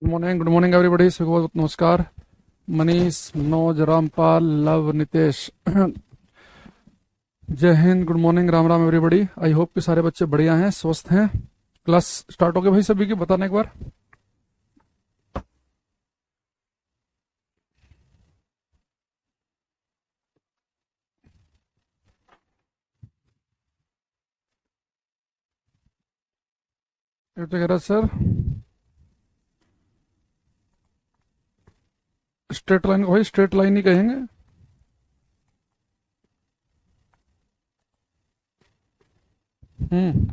Good morning everybody. सुबह नमस्कार। Manish, Manoj, Rampal, love, Nitesh, जय Hind, good morning, Ram Ram everybody. I hope कि सारे बच्चे बढ़िया हैं, स्वस्थ हैं। क्लास स्टार्ट हो गया भाई सभी की, बताना एक बार। ये तो कह रहा सर स्ट्रेट लाइन को भाई स्ट्रेट लाइन ही कहेंगे। हम्म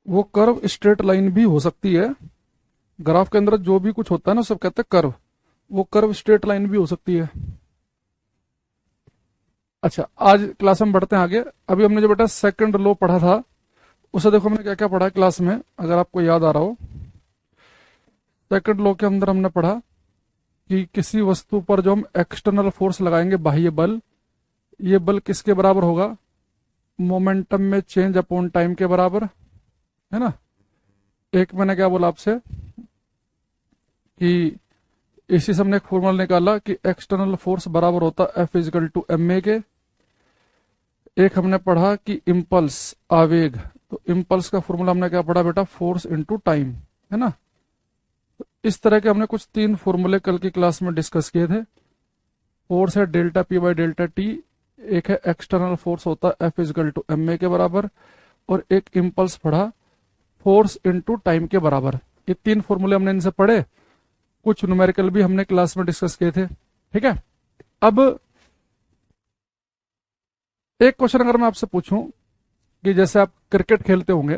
वो कर्व स्ट्रेट लाइन भी हो सकती है। ग्राफ के अंदर जो भी कुछ होता है ना सब कहते हैं कर्व। वो कर्व स्ट्रेट लाइन भी हो सकती है। अच्छा, आज क्लास में बढ़ते हैं आगे। अभी हमने जो बेटा सेकंड लॉ पढ़ा था, उसे देखो हमने क्या क्या पढ़ा क्लास में, अगर आपको याद आ रहा हो। सेकंड लॉ के अंदर हमने पढ़ा कि किसी वस्तु पर जो हम एक्सटर्नल फोर्स लगाएंगे, बाह्य बल, ये बल किसके बराबर होगा? मोमेंटम में चेंज अपॉन टाइम के बराबर, है ना। एक मैंने क्या बोला आपसे कि इसी से हमने एक फॉर्मूला निकाला कि एक्सटर्नल फोर्स बराबर होता है F is equal to M A के। एक हमने पढ़ा कि इम्पल्स, आवेग, तो इम्पल्स का फॉर्मूला हमने क्या पढ़ा बेटा? फोर्स इनटू टाइम, है ना। तो इस तरह के हमने कुछ 3 फॉर्मूले कल की क्लास में डिस्कस किए थे। फोर्स है delta P by delta T, एक है एक्सटर्नल फोर्स होता है F is equal to M A के बराबर, और एक इम्पल्स पढ़ा फोर्स इनटू टाइम के बराबर। ये 3 फॉर्मूले हमने इनसे पढ़े। कुछ न्यूमेरिकल भी हमने क्लास में डिस्कस किए थे, ठीक है। अब एक क्वेश्चन अगर मैं आपसे पूछूं कि जैसे आप क्रिकेट खेलते होंगे,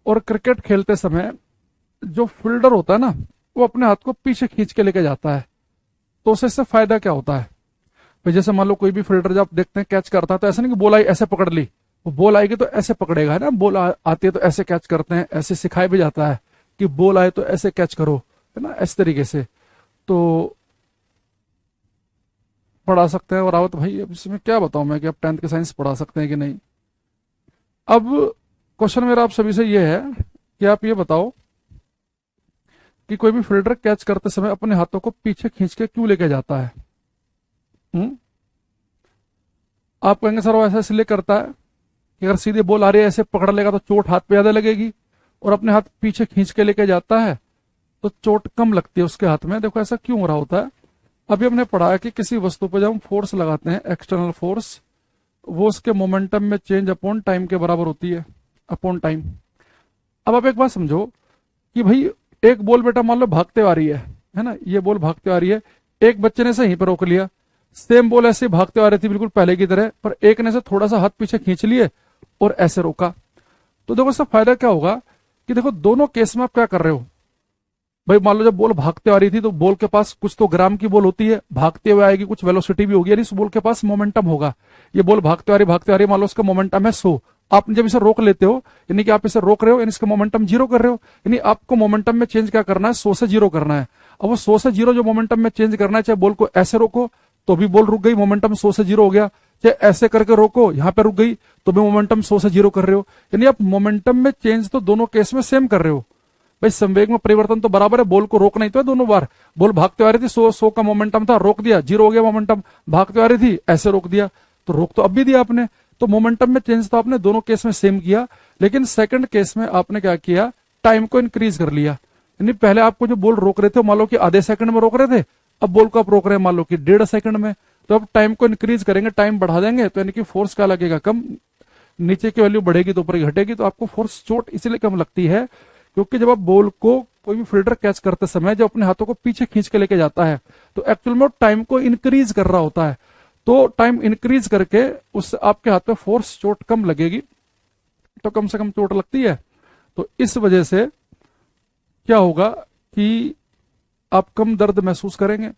और क्रिकेट खेलते समय जो फील्डर होता है ना, वो अपने हाथ को पीछे खींच के लेके जाता है, तो उसे इससे फायदा क्या होता है? भाई जैसे मान लो कोई भी फील्डर जब आप देखते हैं कैच करता है, तो ऐसा नहीं कि बॉल आई ऐसे पकड़ ली, वो बॉल आएगी तो ऐसे पकड़ेगा, है ना। बॉल आती है तो ऐसे कैच करते हैं, ऐसे सिखाया भी जाता है कि बॉल आए तो ऐसे कैच करो, है ना, इस तरीके से तो पढ़ा सकते हैं। और रावत भाई अब इसमें क्या बताऊं मैं कि आप 10th के साइंस पढ़ा सकते हैं कि नहीं। अब क्वेश्चन मेरा आप सभी से ये है कि आप ये बताओ कि कोई भी फील्डर कैच करते समय अपने हाथों को पीछे खींच के क्यों लेके जाता है? हम्म आप कहेंगे सर वो ऐसा इसलिए करता है कि अगर सीधे बॉल आ रही है ऐसे पकड़ लेगा तो चोट हाथ पे ज्यादा लगेगी, और अपने हाथ पीछे खींच के लेके जाता है तो चोट कम लगती है उसके हाथ में। देखो ऐसा क्यों हो रहा होता है। अभी हमने पढ़ा है कि किसी वस्तु पर जब हम फोर्स लगाते हैं, एक्सटर्नल फोर्स, वो उसके मोमेंटम में चेंज अपॉन टाइम के बराबर होती है, अपॉन टाइम। अब आप एक बात समझो कि भाई एक बॉल बेटा मान लो भागते आ रही है ना, ये बॉल भागते आ रही है, एक बच्चे ने से यहीं पर रोक लिया। सेम बॉल ऐसे भागते आ रही थी बिल्कुल पहले की तरह, पर एक ने से थोड़ा सा हाथ पीछे खींच लिए और ऐसे रोका। तो देखो इसका फायदा क्या होगा कि देखो दोनों केस में आप क्या कर रहे हो। भाई मान लो जब बॉल भागते आ रही थी तो बॉल के पास कुछ तो ग्राम की बॉल होती है, भागते हुए आएगी, कुछ वेलोसिटी भी होगी, यानी इस बॉल के पास मोमेंटम होगा। ये बॉल भागते आ रही मान लो उसका मोमेंटम है 100। आप जब इसे रोक लेते हो, यानी कि आप इसे रोक रहे हो, यानी इसका मोमेंटम 0 कर रहे हो, यानी आपको मोमेंटम में चेंज क्या करना है? 100 से 0 करना है। अब वो 100 से 0 जो मोमेंटम में चेंज करना है, चाहे बॉल को ऐसे रोको तो भी बॉल रुक गई, मोमेंटम 100 से 0 हो गया, चाहे ऐसे करके रोको यहां पे रुक गई तो भी मोमेंटम 100 से 0 कर रहे हो, यानी आप मोमेंटम में चेंज तो दोनों केस में सेम कर रहे हो। भाई संवेग में परिवर्तन तो बराबर है, बॉल को रोकना ही तो है दोनों बार। बॉल भागते आ रही थी, 100 का मोमेंटम था, रोक दिया, 0 हो गया मोमेंटम। भागते आ रही थी, ऐसे रोक दिया, तो रोक तो अब भी दिया आपने। तो मोमेंटम में चेंज तो आपने दोनों केस में सेम किया, लेकिन सेकंड केस में आपने क्या किया? टाइम को इंक्रीज कर लिया। यानी पहले आपको जो बॉल रोक रहे थे मान लो कि आधे सेकंड में रोक रहे थे, अब बॉल को आप रोक रहे हैं मान लो कि 1.5 सेकंड में। तो अब टाइम को इंक्रीज करेंगे, टाइम बढ़ा देंगे, तो यानी कि फोर्स क्या लगेगा? कम। नीचे की वैल्यू बढ़ेगी तो ऊपर की घटेगी, तो आपको फोर्स चोट इसलिए कम लगती है क्योंकि जब आप बॉल को कोई भी फील्डर कैच करते समय जब अपने हाथों को पीछे खींच के लेके जाता है, तो एक्चुअल में टाइम को इंक्रीज कर रहा होता है। तो टाइम इंक्रीज करके उससे आपके हाथ पे फोर्स चोट कम लगेगी, तो कम से कम चोट लगती है। तो इस वजह से क्या होगा कि आप कम दर्द महसूस करेंगे।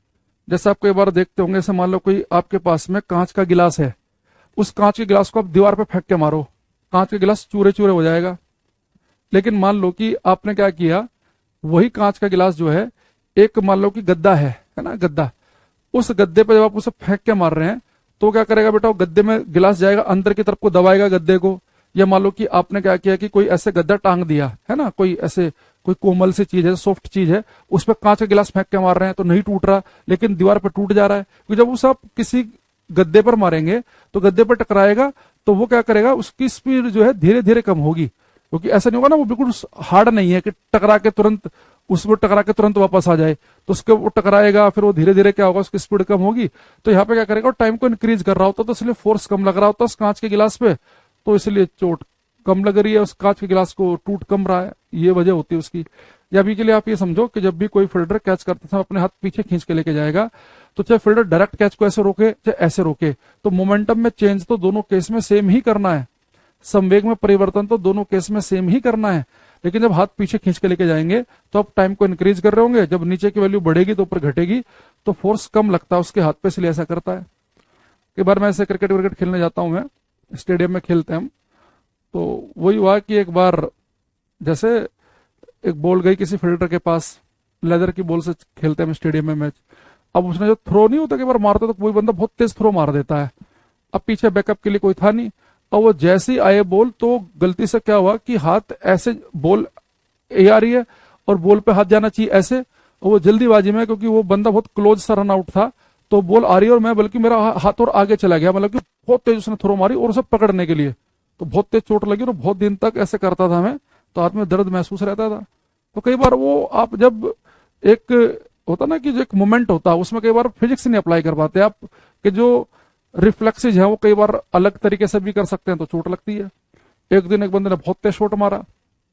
जैसे आप कई बार देखते होंगे, जैसे मान लो कोई आपके पास में कांच का गिलास है, उस कांच के गिलास को आप दीवार पे फेंक के मारो, कांच का गिलास चूरे चूरे हो जाएगा। लेकिन मान लो कि आपने क्या किया, वही कांच का गिलास जो है, एक मान लो कि गद्दा है ना, गद्दा, उस गद्दे पे जब आप उसे फेंक के मार रहे हैं तो क्या करेगा बेटा, वो गद्दे में गिलास जाएगा, अंदर की तरफ को दबाएगा गद्दे को। या मान लो कि आपने क्या किया कि कोई ऐसे गद्दा टांग दिया है ना, कोई ऐसे कोई कोमल सी चीज है, सॉफ्ट चीज है, उस पर कांच का गिलास फेंक के मार रहे हैं तो नहीं टूट रहा, लेकिन दीवार पर टूट जा रहा है। क्योंकि जब उस आप किसी गद्दे पर मारेंगे तो गद्दे पर टकराएगा, तो वो क्या करेगा, उसकी स्पीड जो है धीरे धीरे कम होगी। क्योंकि ऐसा नहीं होगा ना, वो बिल्कुल हार्ड नहीं है कि टकरा के तुरंत उस पर टकरा के तुरंत वापस आ जाए, तो उसके वो टकराएगा, फिर वो धीरे धीरे क्या होगा, उसकी स्पीड कम होगी। तो यहाँ पे क्या करेगा, टाइम को इंक्रीज कर रहा होता, तो इसलिए फोर्स कम लग रहा होता उस कांच के गिलास पे, तो इसलिए चोट कम लग रही है, उस कांच के गिलास को टूट कम रहा है, ये वजह होती है उसकी। या अभी के लिए आप ये समझो कि जब भी कोई फील्डर कैच करते समय अपने हाथ पीछे खींच के लेके जाएगा, तो चाहे फील्डर डायरेक्ट कैच को ऐसे रोके चाहे ऐसे रोके, तो मोमेंटम में चेंज तो दोनों केस में सेम ही करना है, संवेग में परिवर्तन तो दोनों केस में सेम ही करना है। लेकिन जब हाथ पीछे खींच के लेके जाएंगे तो आप टाइम को इंक्रीज कर रहे होंगे, जब नीचे की वैल्यू बढ़ेगी तो ऊपर घटेगी, तो फोर्स कम लगता है उसके हाथ पे, इसलिए ऐसा करता है। कई बार मैं ऐसे क्रिकेट विकेट खेलने जाता हूँ, मैं स्टेडियम में खेलते हैं हम, तो वही हुआ कि एक बार जैसे एक बॉल गई किसी फील्डर के पास, लेदर की बॉल से खेलते हैं हम स्टेडियम में मैच। अब उसने जो थ्रो नहीं होता, कई बार मारता तो कोई बंदा बहुत तेज थ्रो मार देता है, अब पीछे बैकअप के लिए कोई था नहीं, और वो जैसे ही आए बॉल तो गलती से क्या हुआ कि हाथ ऐसे, बॉल ए आ रही है और बॉल पे हाथ जाना चाहिए ऐसे, और वो जल्दीबाजी में, क्योंकि वो बंदा बहुत क्लोज सा रन आउट था, तो बॉल आ रही है और मैं, बल्कि मेरा हाथ और आगे चला गया, मतलब कि बहुत तेज उसने थ्रो मारी और उसे पकड़ने के लिए, तो बहुत तेज चोट लगी और बहुत दिन तक ऐसे करता था मैं, तो हाथ में दर्द महसूस रहता था। तो कई बार वो आप जब एक होता ना कि जो एक मोमेंट होता है उसमें कई बार फिजिक्स नहीं अप्लाई कर पाते आप, कि जो रिफ्लेक्सेज है वो कई बार अलग तरीके से भी कर सकते हैं, तो चोट लगती है। एक दिन एक बंदे ने बहुत तेज शॉट मारा,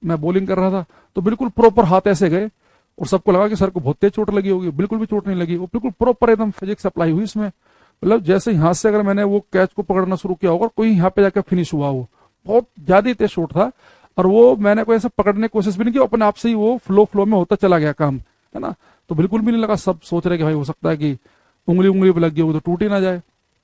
मैं बॉलिंग कर रहा था, तो बिल्कुल प्रॉपर हाथ ऐसे गए और सबको लगा कि सर को बहुत तेज चोट लगी होगी, बिल्कुल भी चोट नहीं लगी, वो बिल्कुल प्रॉपर एकदम फिजिक्स अप्लाई हुई इसमें। मतलब जैसे यहाँ से अगर मैंने वो कैच को पकड़ना शुरू किया होगा, कोई यहाँ पे जाकर फिनिश हुआ, वो बहुत ज्यादा तेज शॉट था, और वो मैंने कोई ऐसे पकड़ने की कोशिश भी नहीं की, अपने आप से ही वो फ्लो फ्लो में होता चला गया काम, है ना। तो बिल्कुल भी नहीं लगा, सब सोच रहे कि भाई हो सकता है कि उंगली उंगली पे लग गई होगी तो टूट ही ना जाए।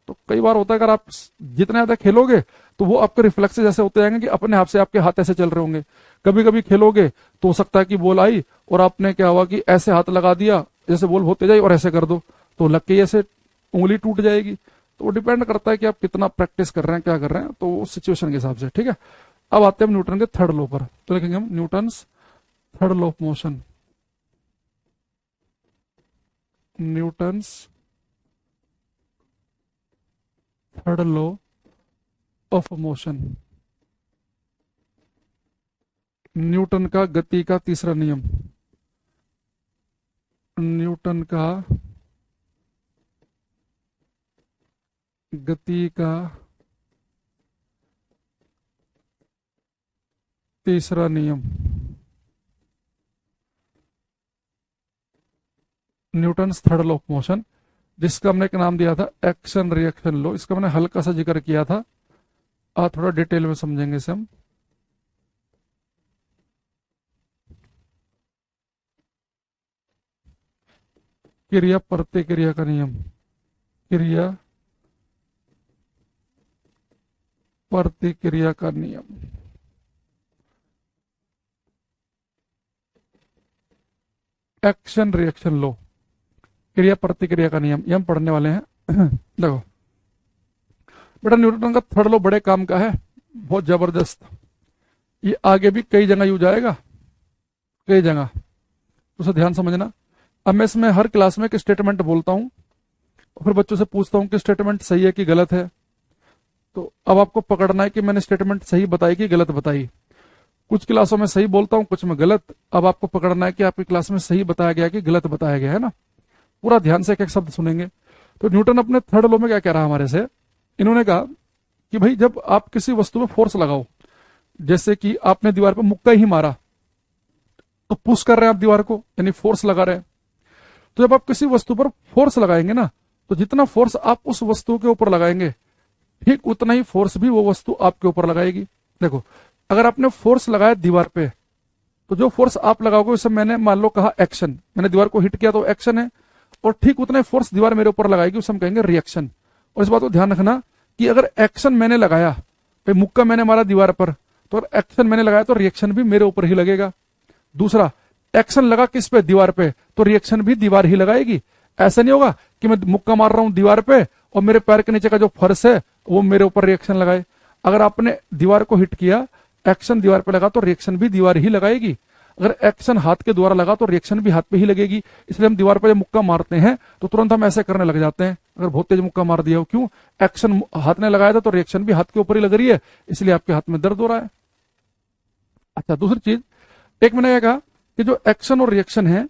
तो कई बार होता है अगर आप जितना ज्यादा खेलोगे तो वो आपके रिफ्लेक्सेस ऐसे होते जाएंगे कि अपने आप से आपके हाथ ऐसे चल रहे होंगे। कभी कभी खेलोगे तो हो सकता है कि बॉल आई और आपने क्या हुआ कि ऐसे हाथ लगा दिया, जैसे बॉल होते जाए और ऐसे कर दो, तो लग के ऐसे उंगली टूट जाएगी। तो वो डिपेंड करता है कि आप कितना प्रैक्टिस कर रहे हैं, क्या कर रहे हैं, तो उस सिचुएशन के हिसाब से, ठीक है। अब आते हैं न्यूटन के थर्ड लॉ पर, तो लिखेंगे हम Newton's third law of motion. Newton's third law of motion, Newton का गति का तीसरा नियम, न्यूटन का गति का तीसरा नियम, Newton's third law of motion, जिसका हमने एक नाम दिया था एक्शन रिएक्शन लॉ। इसका मैंने हल्का सा जिक्र किया था, आज थोड़ा डिटेल में समझेंगे इसे हम। क्रिया प्रतिक्रिया का नियम, क्रिया प्रतिक्रिया का नियम, एक्शन रिएक्शन लॉ, क्रिया प्रतिक्रिया का नियम, ये हम पढ़ने वाले हैं। देखो बेटा, न्यूटन का थर्ड लॉ बड़े काम का है, बहुत जबरदस्त, ये आगे भी कई जगह यूज आएगा, कई जगह, तो उसे ध्यान समझना। अब मैं इसमें हर क्लास में एक स्टेटमेंट बोलता हूं और फिर बच्चों से पूछता हूं कि स्टेटमेंट सही है कि गलत है। तो अब आपको पकड़ना है कि मैंने स्टेटमेंट सही बताई कि गलत बताई। कुछ क्लासों में सही बोलता हूं, कुछ में गलत। अब आपको पकड़ना है कि आपकी क्लास में सही बताया गया कि गलत बताया गया, है ना। पूरा ध्यान से एक एक शब्द सुनेंगे। तो न्यूटन अपने थर्ड लॉ में क्या कह रहा है हमारे से, इन्होंने कहा कि भाई जब आप किसी वस्तु में फोर्स लगाओ, जैसे कि आपने दीवार पर मुक्का ही मारा, तो पुश कर रहे हैं आप दीवार को, यानी फोर्स लगा रहे हैं। तो जब आप किसी वस्तु पर फोर्स लगाएंगे ना, तो जितना फोर्स आप उस वस्तु के ऊपर लगाएंगे, ठीक उतना ही फोर्स भी वो वस्तु आपके ऊपर लगाएगी। देखो, अगर आपने फोर्स लगाया दीवार पे, तो जो फोर्स आप लगाओगे उसे मैंने मान लो कहा एक्शन, मैंने दीवार को हिट किया तो एक्शन है, और ठीक उतना ही फोर्स दीवार मेरे ऊपर लगाएगी, उसे हम कहेंगे रिएक्शन। और इस बात को ध्यान रखना कि अगर एक्शन मैंने लगाया, भाई मुक्का मैंने मारा दीवार पर, तो अगर एक्शन मैंने लगाया तो रिएक्शन भी मेरे ऊपर ही लगेगा। दूसरा, एक्शन लगा किस पे, दीवार पे, तो रिएक्शन भी दीवार ही लगाएगी। ऐसा नहीं होगा कि मैं मुक्का मार रहा हूं दीवार पे और मेरे पैर के नीचे का जो फर्श है वो मेरे ऊपर रिएक्शन लगाए। अगर आपने दीवार को हिट किया, एक्शन दीवार पे लगा तो रिएक्शन भी दीवार ही लगाएगी। अगर एक्शन हाथ के द्वारा लगा तो रिएक्शन भी हाथ पे ही लगेगी। इसलिए हम दीवार पे जब मुक्का मारते हैं तो तुरंत हम ऐसे करने लग जाते हैं, अगर बहुत तेज मुक्का मार दिया हो। क्यों? एक्शन हाथ ने लगाया था तो रिएक्शन भी हाथ के ऊपर ही लग रही है, इसलिए आपके हाथ में दर्द हो रहा है। अच्छा, दूसरी चीज, एक मैंने ये कहा कि जो एक्शन और रिएक्शन है,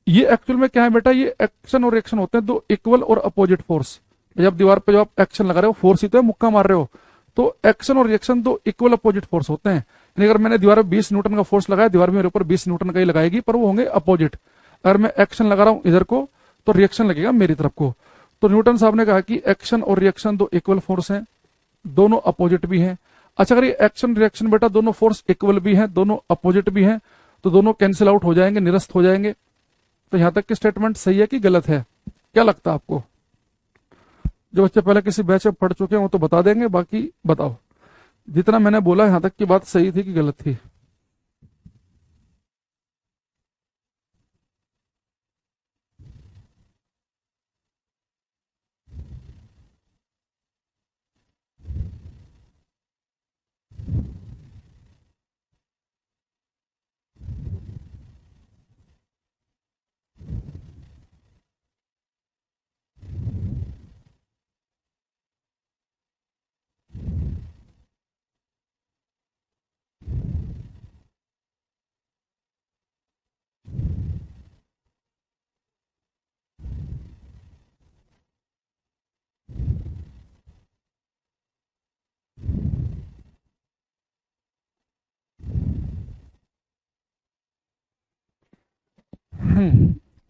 ये एक्चुअल में क्या है बेटा, ये एक्शन और रिएक्शन होते हैं दो इक्वल और अपोजिट फोर्स। जब दीवार पे जो आप एक्शन लगा रहे हो, फोर्स ही तो है, मुक्का मार रहे हो, तो एक्शन और रिएक्शन दो इक्वल अपोजिट फोर्स होते हैं। यानी अगर मैंने दीवार पे 20 न्यूटन का फोर्स लगाया, दीवार भी मेरे ऊपर 20 न्यूटन का ही लगाएगी, पर वो होंगे अपोजिट। अगर मैं एक्शन लगा रहा हूं इधर को तो रिएक्शन लगेगा मेरी तरफ को। तो न्यूटन साहब ने कहा कि एक्शन और रिएक्शन दो इक्वल फोर्स हैं, दोनों अपोजिट भी हैं। अच्छा, अगर ये एक्शन रिएक्शन बेटा दोनों फोर्स इक्वल भी हैं, दोनों अपोजिट भी हैं, तो दोनों कैंसिल आउट हो जाएंगे, निरस्त हो जाएंगे। तो यहां तक की स्टेटमेंट सही है कि गलत है? क्या लगता है आपको? जो बच्चे पहले किसी बैच में पढ़ चुके हैं वो तो बता देंगे, बाकी बताओ जितना मैंने बोला यहां तक की बात सही थी कि गलत थी?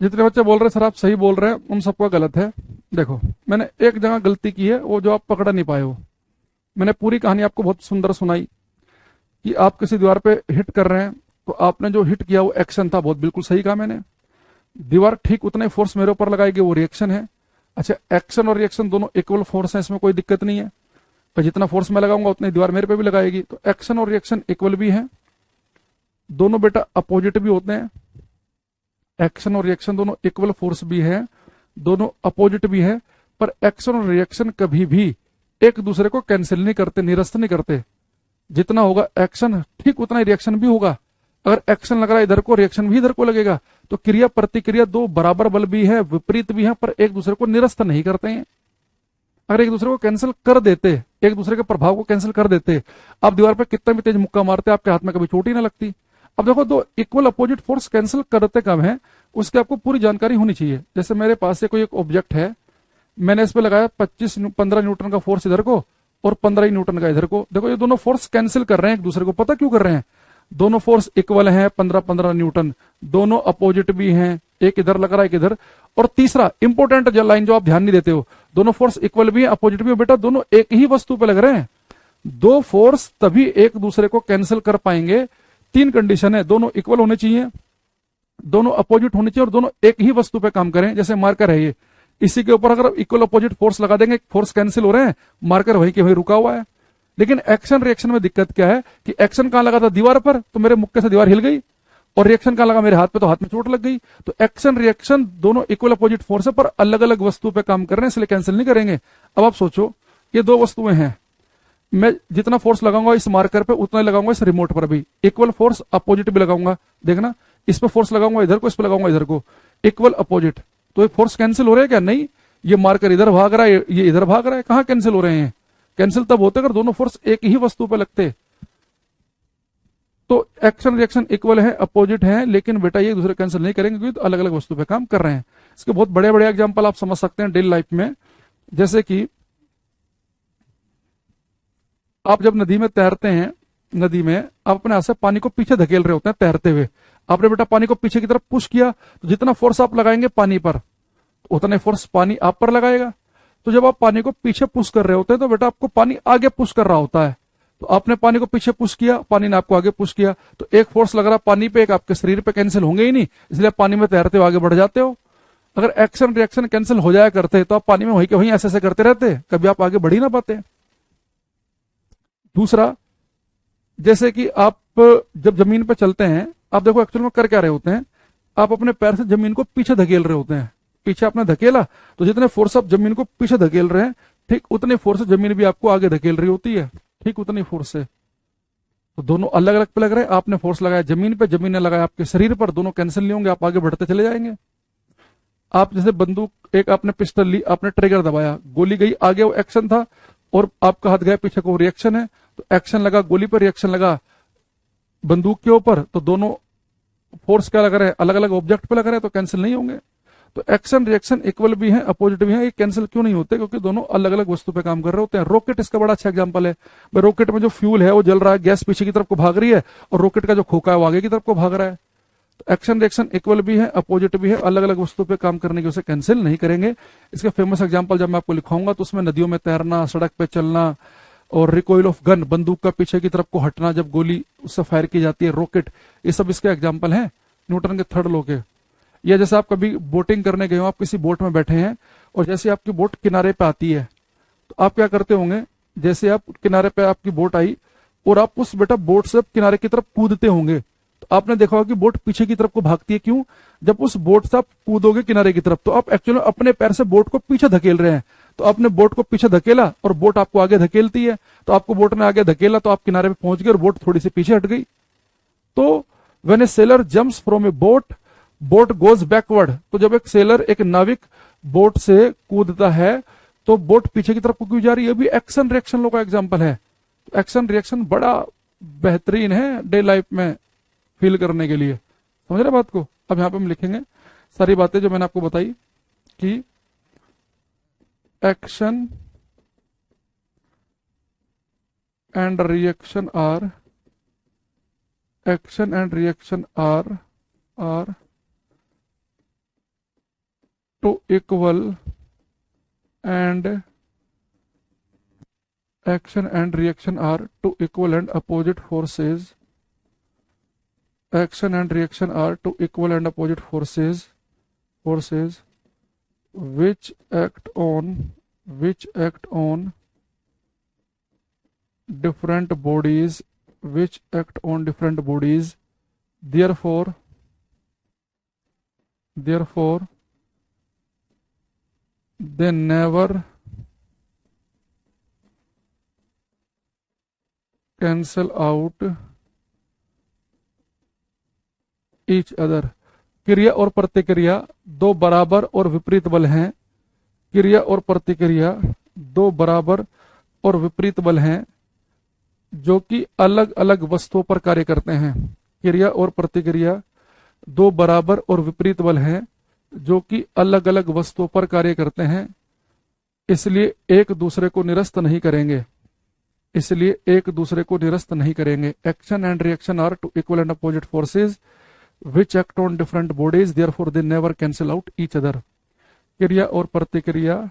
जितने बच्चे बोल रहे हैं सर आप सही बोल रहे हैं, उन सबका गलत है। देखो, मैंने एक जगह गलती की है, वो जो आप पकड़ नहीं पाए हो। मैंने पूरी कहानी आपको बहुत सुंदर सुनाई कि आप किसी दीवार पे हिट कर रहे हैं, तो आपने जो हिट किया वो एक्शन था, बहुत बिल्कुल सही कहा मैंने। दीवार ठीक उतना ही फोर्स मेरे ऊपर लगाएगी, वो रिएक्शन है। अच्छा, एक्शन और रिएक्शन दोनों इक्वल फोर्स है, इसमें कोई दिक्कत नहीं है। पर जितना फोर्स मैं लगाऊंगा उतनी दीवार मेरे पे भी लगाएगी, तो एक्शन और रिएक्शन इक्वल भी है, दोनों बेटा अपोजिट भी होते हैं। एक्शन और रिएक्शन दोनों इक्वल फोर्स भी है, दोनों अपोजिट भी है, पर एक्शन और रिएक्शन कभी भी एक दूसरे को कैंसिल नहीं करते, निरस्त नहीं करते। जितना होगा एक्शन ठीक उतना ही रिएक्शन भी होगा। अगर एक्शन लग रहा है इधर को, रिएक्शन भी इधर को लगेगा, तो क्रिया प्रतिक्रिया दो बराबर बल भी है, विपरीत भी है, पर एक दूसरे को निरस्त नहीं करते हैं। अगर एक दूसरे को कैंसिल कर देते, एक दूसरे के प्रभाव को कैंसिल कर देते, आप दीवार पर कितना भी तेज मुक्का मारते आपके हाथ में कभी चोट ही ना लगती। अब देखो, दो इक्वल अपोजिट फोर्स कैंसिल करते कब है, उसकी आपको पूरी जानकारी होनी चाहिए। जैसे मेरे पास से कोई एक ऑब्जेक्ट है, मैंने इस पे लगाया 15 न्यूटन का फोर्स इधर को और 15 न्यूटन का इधर को। देखो, ये दोनों फोर्स कैंसिल कर रहे हैं एक दूसरे को। पता क्यों कर रहे हैं? दोनों फोर्स इक्वल हैं, 15-15 न्यूटन, दोनों अपोजिट भी हैं, एक इधर लग रहा है एक इधर। और तीसरा इंपॉर्टेंट लाइन जो आप ध्यान नहीं देते हो, दोनों फोर्स इक्वल भी है, अपोजिट भी है, बेटा दोनों एक ही वस्तु पे लग रहे हैं। दो फोर्स तभी एक दूसरे को कैंसिल कर पाएंगे, तीन कंडीशन है, दोनों इक्वल होने चाहिए, दोनों अपोजिट होने चाहिए, और दोनों एक ही वस्तु पे काम करें। जैसे मार्कर है ये, इसी के ऊपर अगर इक्वल अपोजिट फोर्स लगा देंगे, फोर्स कैंसिल हो रहे हैं, मार्कर वहीं के वहीं रुका हुआ है। लेकिन एक्शन रिएक्शन में दिक्कत क्या है कि एक्शन कहां लगा था? दीवार पर, तो मेरे मुक्के से दीवार हिल गई, और रिएक्शन कहां लगा? मेरे हाथ पे, तो हाथ में चोट लग गई। तो एक्शन रिएक्शन दोनों इक्वल अपोजिट फोर्स है, पर अलग अलग वस्तु पे काम कर रहे हैं, इसलिए कैंसिल नहीं करेंगे। अब आप सोचो, ये दो वस्तुएं हैं, मैं जितना फोर्स लगाऊंगा इस मार्कर पे उतना ही लगाऊंगा इस रिमोट पर भी, इक्वल फोर्स अपोजिट भी लगाऊंगा। देखना, इस पे फोर्स लगाऊंगा इधर को, इस पे लगाऊंगा इधर को, इक्वल अपोजिट, तो ये फोर्स कैंसिल हो रहे हैं क्या? नहीं, ये मार्कर इधर भाग रहा है, ये इधर भाग रहा है, कहां कैंसिल हो रहे हैं? कैंसिल तब होते अगर दोनों फोर्स एक ही वस्तु पे लगते। तो एक्शन रिएक्शन इक्वल है, अपोजिट है, लेकिन बेटा ये एक दूसरे कैंसिल नहीं करेंगे क्योंकि तो अलग अलग वस्तु पे काम कर रहे हैं। इसके बहुत बड़े बड़े एग्जाम्पल आप समझ सकते हैं डेली लाइफ में। जैसे कि आप जब नदी में तैरते हैं, नदी में आप अपने हाथ से पानी को पीछे धकेल रहे होते हैं तैरते हुए। आपने बेटा पानी को पीछे की तरफ पुश किया, तो जितना फोर्स आप लगाएंगे पानी पर, उतने फोर्स पानी आप पर लगाएगा। तो जब आप पानी को पीछे पुश कर रहे होते हैं, तो बेटा आपको पानी आगे पुश कर रहा होता है। तो आपने पानी को पीछे पुश किया, पानी ने आपको आगे पुश किया, तो एक फोर्स लग रहा पानी पे, एक आपके शरीर पे, कैंसिल होंगे ही नहीं, इसलिए आप पानी में तैरते हुए आगे बढ़ जाते हो। अगर एक्शन रिएक्शन कैंसिल हो जाया करते तो आप पानी में वहीं के वहीं ऐसे ऐसे करते रहते, कभी आप आगे बढ़ ही ना पाते। दूसरा, जैसे कि आप जब जमीन पे चलते हैं, आप देखो एक्चुअल में कर क्या रहे होते हैं, आप अपने पैर से जमीन को पीछे धकेल रहे होते हैं। पीछे आपने धकेला, तो जितने फोर्स आप जमीन को पीछे धकेल रहे हैं, ठीक उतनी फोर्स जमीन भी आपको आगे धकेल रही होती है, ठीक उतनी फोर्स से। तो दोनों अलग अलग पे लग रहे हैं, आपने फोर्स लगाया जमीन पे, जमीन ने लगाया आपके शरीर पर, दोनों कैंसिल नहीं होंगे, आप आगे बढ़ते चले जाएंगे। आप जैसे बंदूक, एक आपने पिस्टल ली, आपने ट्रिगर दबाया, गोली गई आगे, वो एक्शन था, और आपका हाथ गया पीछे को, रिएक्शन है। तो एक्शन लगा गोली पर, रिएक्शन लगा बंदूक के ऊपर, तो दोनों फोर्स क्या लग रहा है, अलग अलग ऑब्जेक्ट पे लग रहा है, तो कैंसिल नहीं होंगे। तो एक्शन रिएक्शन इक्वल भी है, अपोजिट भी है, ये कैंसिल क्यों नहीं होते? क्योंकि दोनों अलग अलग वस्तु पे काम कर रहे होते हैं। रॉकेट इसका बड़ा अच्छा एग्जांपल है भाई। रॉकेट में जो फ्यूल है वो जल रहा है, गैस पीछे की तरफ को भाग रही है, और रॉकेट का जो खोखा है वो आगे की तरफ को भाग रहा है। तो एक्शन रिएक्शन इक्वल भी है, अपोजिट भी है, अलग अलग वस्तु पे काम करने की उसे कैंसिल नहीं करेंगे। इसका फेमस एग्जाम्पल जब मैं आपको लिखाऊंगा तो उसमें नदियों में तैरना, सड़क पे चलना, और रिकॉइल ऑफ गन, बंदूक का पीछे की तरफ को हटना जब गोली उससे फायर की जाती है, रॉकेट, ये सब इसके एग्जाम्पल हैं न्यूटन के थर्ड लॉ के। या जैसे आप कभी बोटिंग करने गए हो, आप किसी बोट में बैठे हैं, और जैसे आपकी बोट किनारे पे आती है, तो आप क्या करते होंगे, जैसे आप किनारे पे आपकी बोट आई और आप उस बेटा बोट से किनारे की तरफ कूदते होंगे, तो आपने देखा होगा कि बोट पीछे की तरफ को भागती है। क्यों? जब उस बोट से आप कूदोगे किनारे की तरफ, तो आप एक्चुअली अपने पैर से बोट को पीछे धकेल रहे हैं। तो आपने बोट को पीछे धकेला और बोट आपको आगे धकेलती है, तो आपको बोट ने आगे धकेला, तो आप किनारे पे पहुंच गए और बोट थोड़ी सी पीछे हट गई। तो when A seller jumps from A boat, boat goes backward. तो जब एक सेलर, एक नाविक बोट से कूदता है, तो बोट पीछे की तरफ को क्यों जा रही है? ये भी एक्शन रिएक्शन लो का एग्जांपल है। एक्शन रिएक्शन बड़ा बेहतरीन है डे लाइफ में फील करने के लिए। समझ रहे बात को? अब यहां पे हम लिखेंगे सारी बातें जो मैंने आपको बताई कि action and reaction are, action and reaction are to equal and action and reaction are to equal and opposite forces. Action and reaction are to equal and opposite forces which act on different bodies, therefore they never cancel out each other। क्रिया और प्रतिक्रिया दो बराबर और विपरीत बल हैं। क्रिया और प्रतिक्रिया दो बराबर और विपरीत बल हैं जो कि अलग अलग वस्तुओं पर कार्य करते हैं। क्रिया और प्रतिक्रिया दो बराबर और विपरीत बल हैं जो कि अलग अलग वस्तुओं पर कार्य करते हैं, इसलिए एक दूसरे को निरस्त नहीं करेंगे। Action and reaction are two equal and opposite forces which act on different bodies, therefore they never cancel out each other. क्रिया और प्रतिक्रिया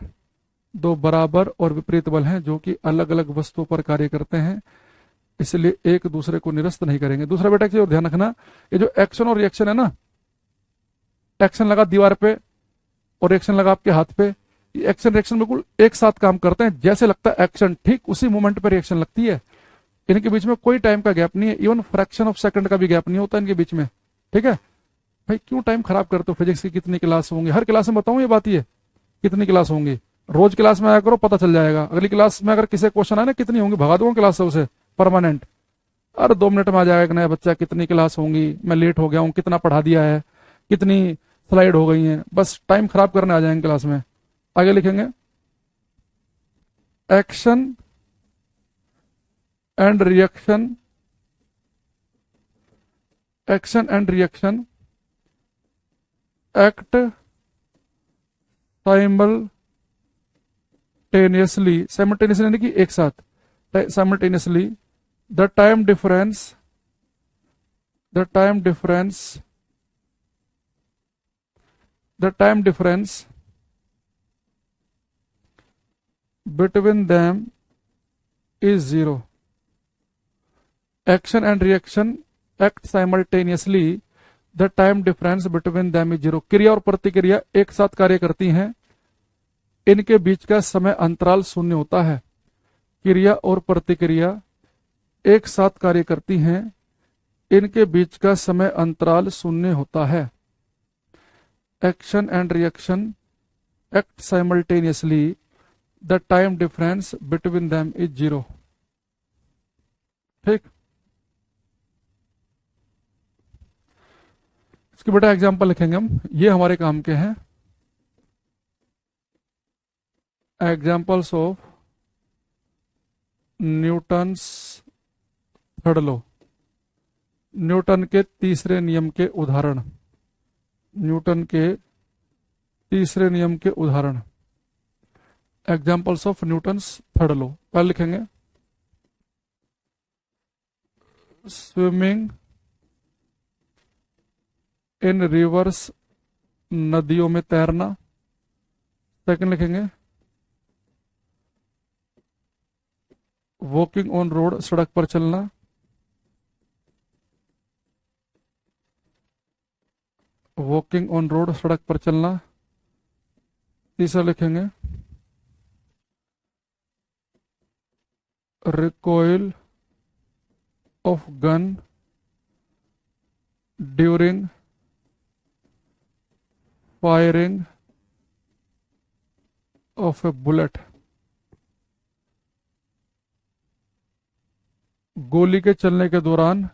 दो बराबर और विपरीत बल हैं जो कि अलग अलग वस्तुओं पर कार्य करते हैं, इसलिए एक दूसरे को निरस्त नहीं करेंगे। दूसरा बेटा एक चीज और ध्यान रखना, ये जो एक्शन और रिएक्शन है ना, एक्शन लगा दीवार पे और रिएक्शन लगा आपके हाथ पे, ये एक्शन रिएक्शन बिल्कुल एक साथ काम करते हैं। जैसे लगता है एक्शन, ठीक उसी मोमेंट पे रिएक्शन लगती है। इनके बीच में कोई टाइम का गैप नहीं है, इवन फ्रैक्शन ऑफ सेकंड का भी गैप नहीं होता इनके बीच में। ठीक है भाई, क्यों टाइम खराब करते हो? फिजिक्स की कितनी क्लास होंगी, हर क्लास में बताऊं ये बात, ये कितनी क्लास होंगी, रोज क्लास में आया करो, पता चल जाएगा। अगली क्लास में अगर किसी क्वेश्चन आए ना कितनी होंगी, भगा दूंगा क्लास से उसे परमानेंट। अरे 2 मिनट में आ जाएगा एक नया बच्चा, कितनी क्लास होंगी, मैं लेट हो गया हूँ, कितना पढ़ा दिया है, कितनी स्लाइड हो गई हैं, बस टाइम खराब करने आ जाएंगे क्लास में। आगे लिखेंगे action and reaction, action and reaction act simultaneously, simultaneously यानी कि एक साथ, simultaneously the time difference between them is zero। Action and reaction act simultaneously, the time difference between them is zero। क्रिया और प्रतिक्रिया एक साथ कार्य करती हैं, इनके बीच का समय अंतराल शून्य होता है। क्रिया और प्रतिक्रिया एक साथ कार्य करती हैं, इनके बीच का समय अंतराल शून्य होता है। Action and reaction act simultaneously, the time difference between them is 0। ठीक, इसके बेटा एग्जाम्पल लिखेंगे हम, ये हमारे काम के हैं। Examples of Newton's third law, Newton के तीसरे नियम के उदाहरण, न्यूटन के तीसरे नियम के उदाहरण। Examples of Newton's third law, पहले लिखेंगे स्विमिंग इन रिवर्स, नदियों में तैरना। सेकंड लिखेंगे वॉकिंग ऑन रोड, सड़क पर चलना। वॉकिंग ऑन रोड, सड़क पर चलना। तीसरा लिखेंगे recoil of gun during firing of A bullet. गोली के चलने के दौरान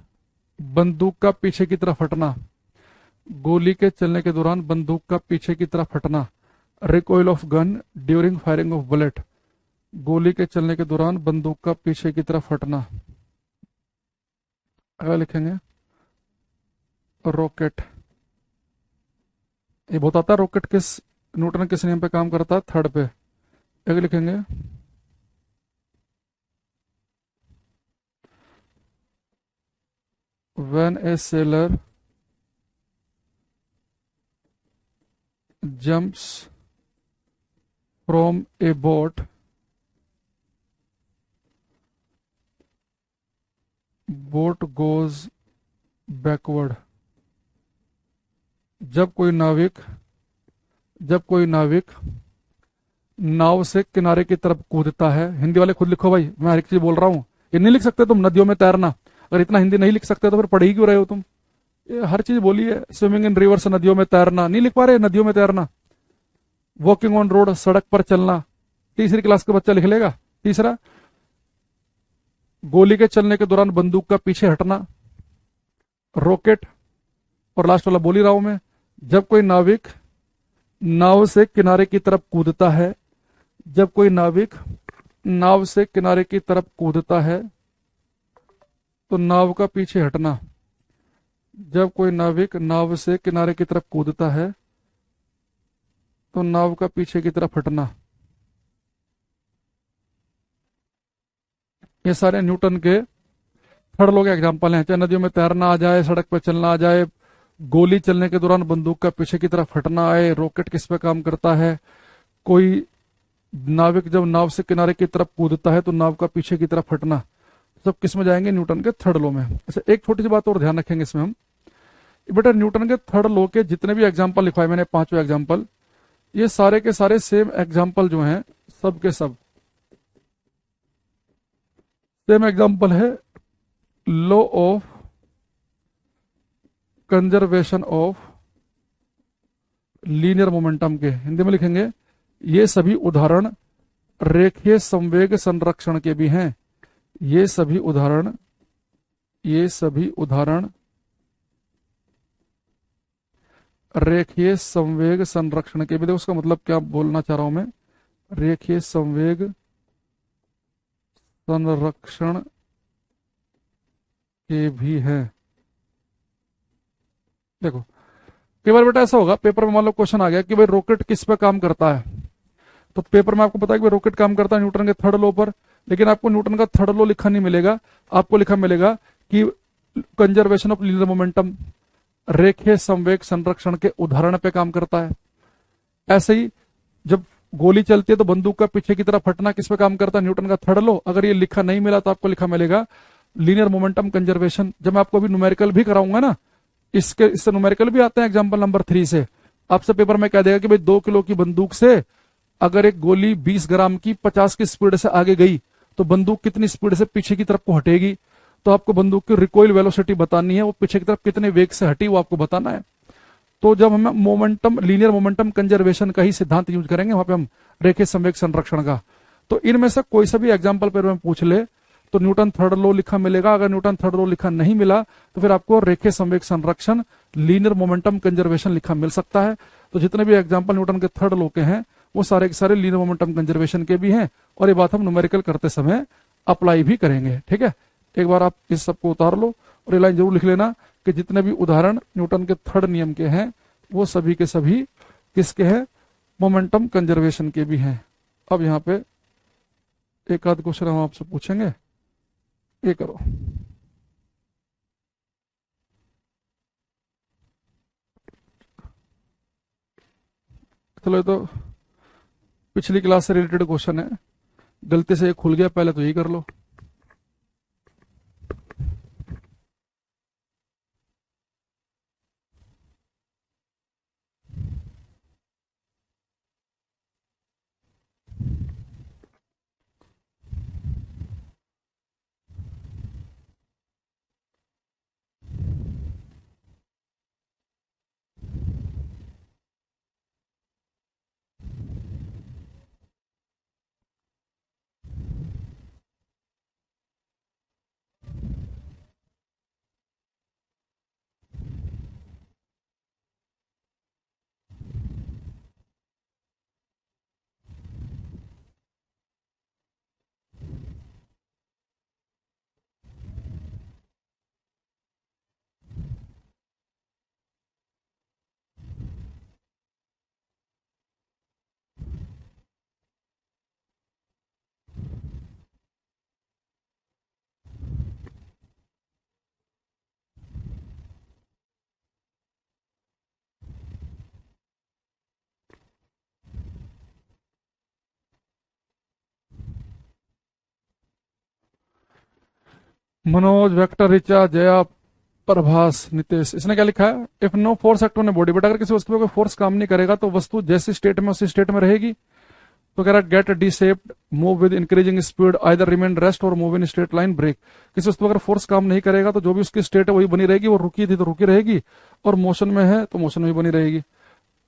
बंदूक का पीछे की तरफ हटना। गोली के चलने के दौरान बंदूक का पीछे की तरफ हटना। Recoil of gun during firing of bullet. गोली के चलने के दौरान बंदूक का पीछे की तरफ हटना। अगर लिखेंगे रॉकेट, ये बहुत आता है, रॉकेट किस न्यूटन किस नियम पे काम करता है, थर्ड पे। अगर लिखेंगे when a sailor jumps from a boat, boat goes backward। जब कोई नाविक नाव से किनारे की तरफ कूदता है। हिंदी वाले खुद लिखो भाई, मैं हर एक चीज बोल रहा हूं। ये नहीं लिख सकते तुम नदियों में तैरना, अगर इतना हिंदी नहीं लिख सकते तो फिर पढ़ ही क्यों रहे हो तुम। ये हर चीज बोली है, स्विमिंग इन रिवर्स, नदियों में तैरना नहीं लिख पा रहे, नदियों में तैरना। वॉकिंग ऑन रोड, सड़क पर चलना, तीसरी क्लास का बच्चा लिख लेगा। तीसरा गोली के चलने के दौरान बंदूक का पीछे हटना, रॉकेट। और लास्ट वाला बोल ही रहा हूं मैं, जब कोई नाविक नाव से किनारे की तरफ कूदता है, जब कोई नाविक नाव से किनारे की तरफ कूदता है तो नाव का पीछे हटना। जब कोई नाविक नाव से किनारे की तरफ कूदता है तो नाव का पीछे की तरफ हटना। ये सारे न्यूटन के थर्ड लॉ के एग्जाम्पल हैं। चाहे नदियों में तैरना आ जाए, सड़क पर चलना आ जाए, गोली चलने के दौरान बंदूक का पीछे की तरफ हटना आए, रॉकेट किस पे काम करता है, कोई नाविक जब नाव से किनारे की तरफ कूदता है तो नाव का पीछे की तरफ हटना, सब किस में जाएंगे, न्यूटन के थर्ड लॉ में। अच्छा, एक छोटी सी बात और ध्यान रखेंगे इसमें हम, बेटा न्यूटन के थर्ड लॉ के जितने भी एग्जाम्पल लिखवाए मैंने, पांचवें एग्जाम्पल, ये सारे के सारे सेम एग्जाम्पल जो हैं, सब के सब सेम एग्जाम्पल है law of conservation of linear momentum के। हिंदी में लिखेंगे ये सभी उदाहरण रेखीय संवेग संरक्षण के भी हैं। ये सभी उदाहरण रेखीय संवेग संरक्षण के भी। देखो उसका मतलब क्या बोलना चाह रहा हूं मैं, रेखीय संवेग संरक्षण के भी हैं। देखो कई बार बेटा ऐसा होगा, पेपर में मान लो क्वेश्चन आ गया कि भाई रॉकेट किस पे काम करता है, तो पेपर में आपको पता है कि रॉकेट काम करता है न्यूटन के थर्ड लॉ पर, लेकिन आपको न्यूटन का थर्ड लॉ लिखा नहीं मिलेगा, आपको लिखा मिलेगा कि कंजर्वेशन ऑफ लीनियर मोमेंटम, रेखीय संवेग संरक्षण के उदाहरण पे काम करता है। ऐसे ही जब गोली चलती है तो बंदूक का पीछे की तरफ हटना किस पे काम करता है, न्यूटन का थर्ड लॉ। अगर ये लिखा नहीं मिला तो आपको लिखा मिलेगा लीनियर मोमेंटम कंजर्वेशन। जब मैं आपको अभी न्यूमेरिकल भी कराऊंगा ना, इससे न्यूमेरिकल भी आते हैं एग्जाम्पल नंबर 3 से, आपसे पेपर में कह देगा कि भाई 2 किलो की बंदूक से अगर एक गोली 20 ग्राम की 50 की स्पीड से आगे गई तो बंदूक कितनी स्पीड से पीछे की तरफ को हटेगी। तो आपको बंदूक की रिकॉइल वेलोसिटी बतानी है, वो पीछे की तरफ कितने वेग से हटी वो आपको बताना है। तो जब हम मोमेंटम लीनियर मोमेंटम कंजर्वेशन का ही सिद्धांत यूज करेंगे, वहां पे हम रेखीय संवेग संरक्षण का। तो इनमें से कोई सा भी एग्जाम्पल पेपर में पूछ ले तो न्यूटन थर्ड लॉ लिखा मिलेगा। अगर न्यूटन थर्ड लॉ लिखा नहीं मिला तो फिर आपको रेखीय संवेग संरक्षण, लीनियर मोमेंटम कंजर्वेशन लिखा मिल सकता है। तो जितने भी एग्जाम्पल न्यूटन के थर्ड लॉ के हैं वो सारे के सारे लीनियर मोमेंटम कंजर्वेशन के भी हैं, और ये बात हम न्यूमेरिकल करते समय अप्लाई भी करेंगे। ठीक है, एक बार आप इस सबको उतार लो और ये लाइन जरूर लिख लेना कि जितने भी उदाहरण न्यूटन के थर्ड नियम के हैं वो सभी के सभी किसके हैं, मोमेंटम कंजर्वेशन के भी हैं। अब यहाँ पे एक आध क्वेश्चन हम आपसे पूछेंगे, ये करो। चलो ये तो पिछली क्लास से रिलेटेड क्वेश्चन है, गलती से ये खुल गया, पहले तो यही कर लो। मनोज, वेक्टर, ऋचा, जया, प्रभास, नितेश, इसने क्या लिखा है, if no force act on a body, but अगर किसी वस्तु पे कोई फोर्स काम नहीं करेगा तो वस्तु जैसी स्टेट में उसी स्टेट में रहेगी। तो कह रहा है get D shaped, move with increasing speed, either remain rest और move in straight line, break. किसी वस्तु पर अगर फोर्स काम नहीं करेगा तो जो भी उसकी स्टेट है वही बनी रहेगी, वो रुकी थी तो रुकी रहेगी, और मोशन में है तो मोशन में बनी रहेगी।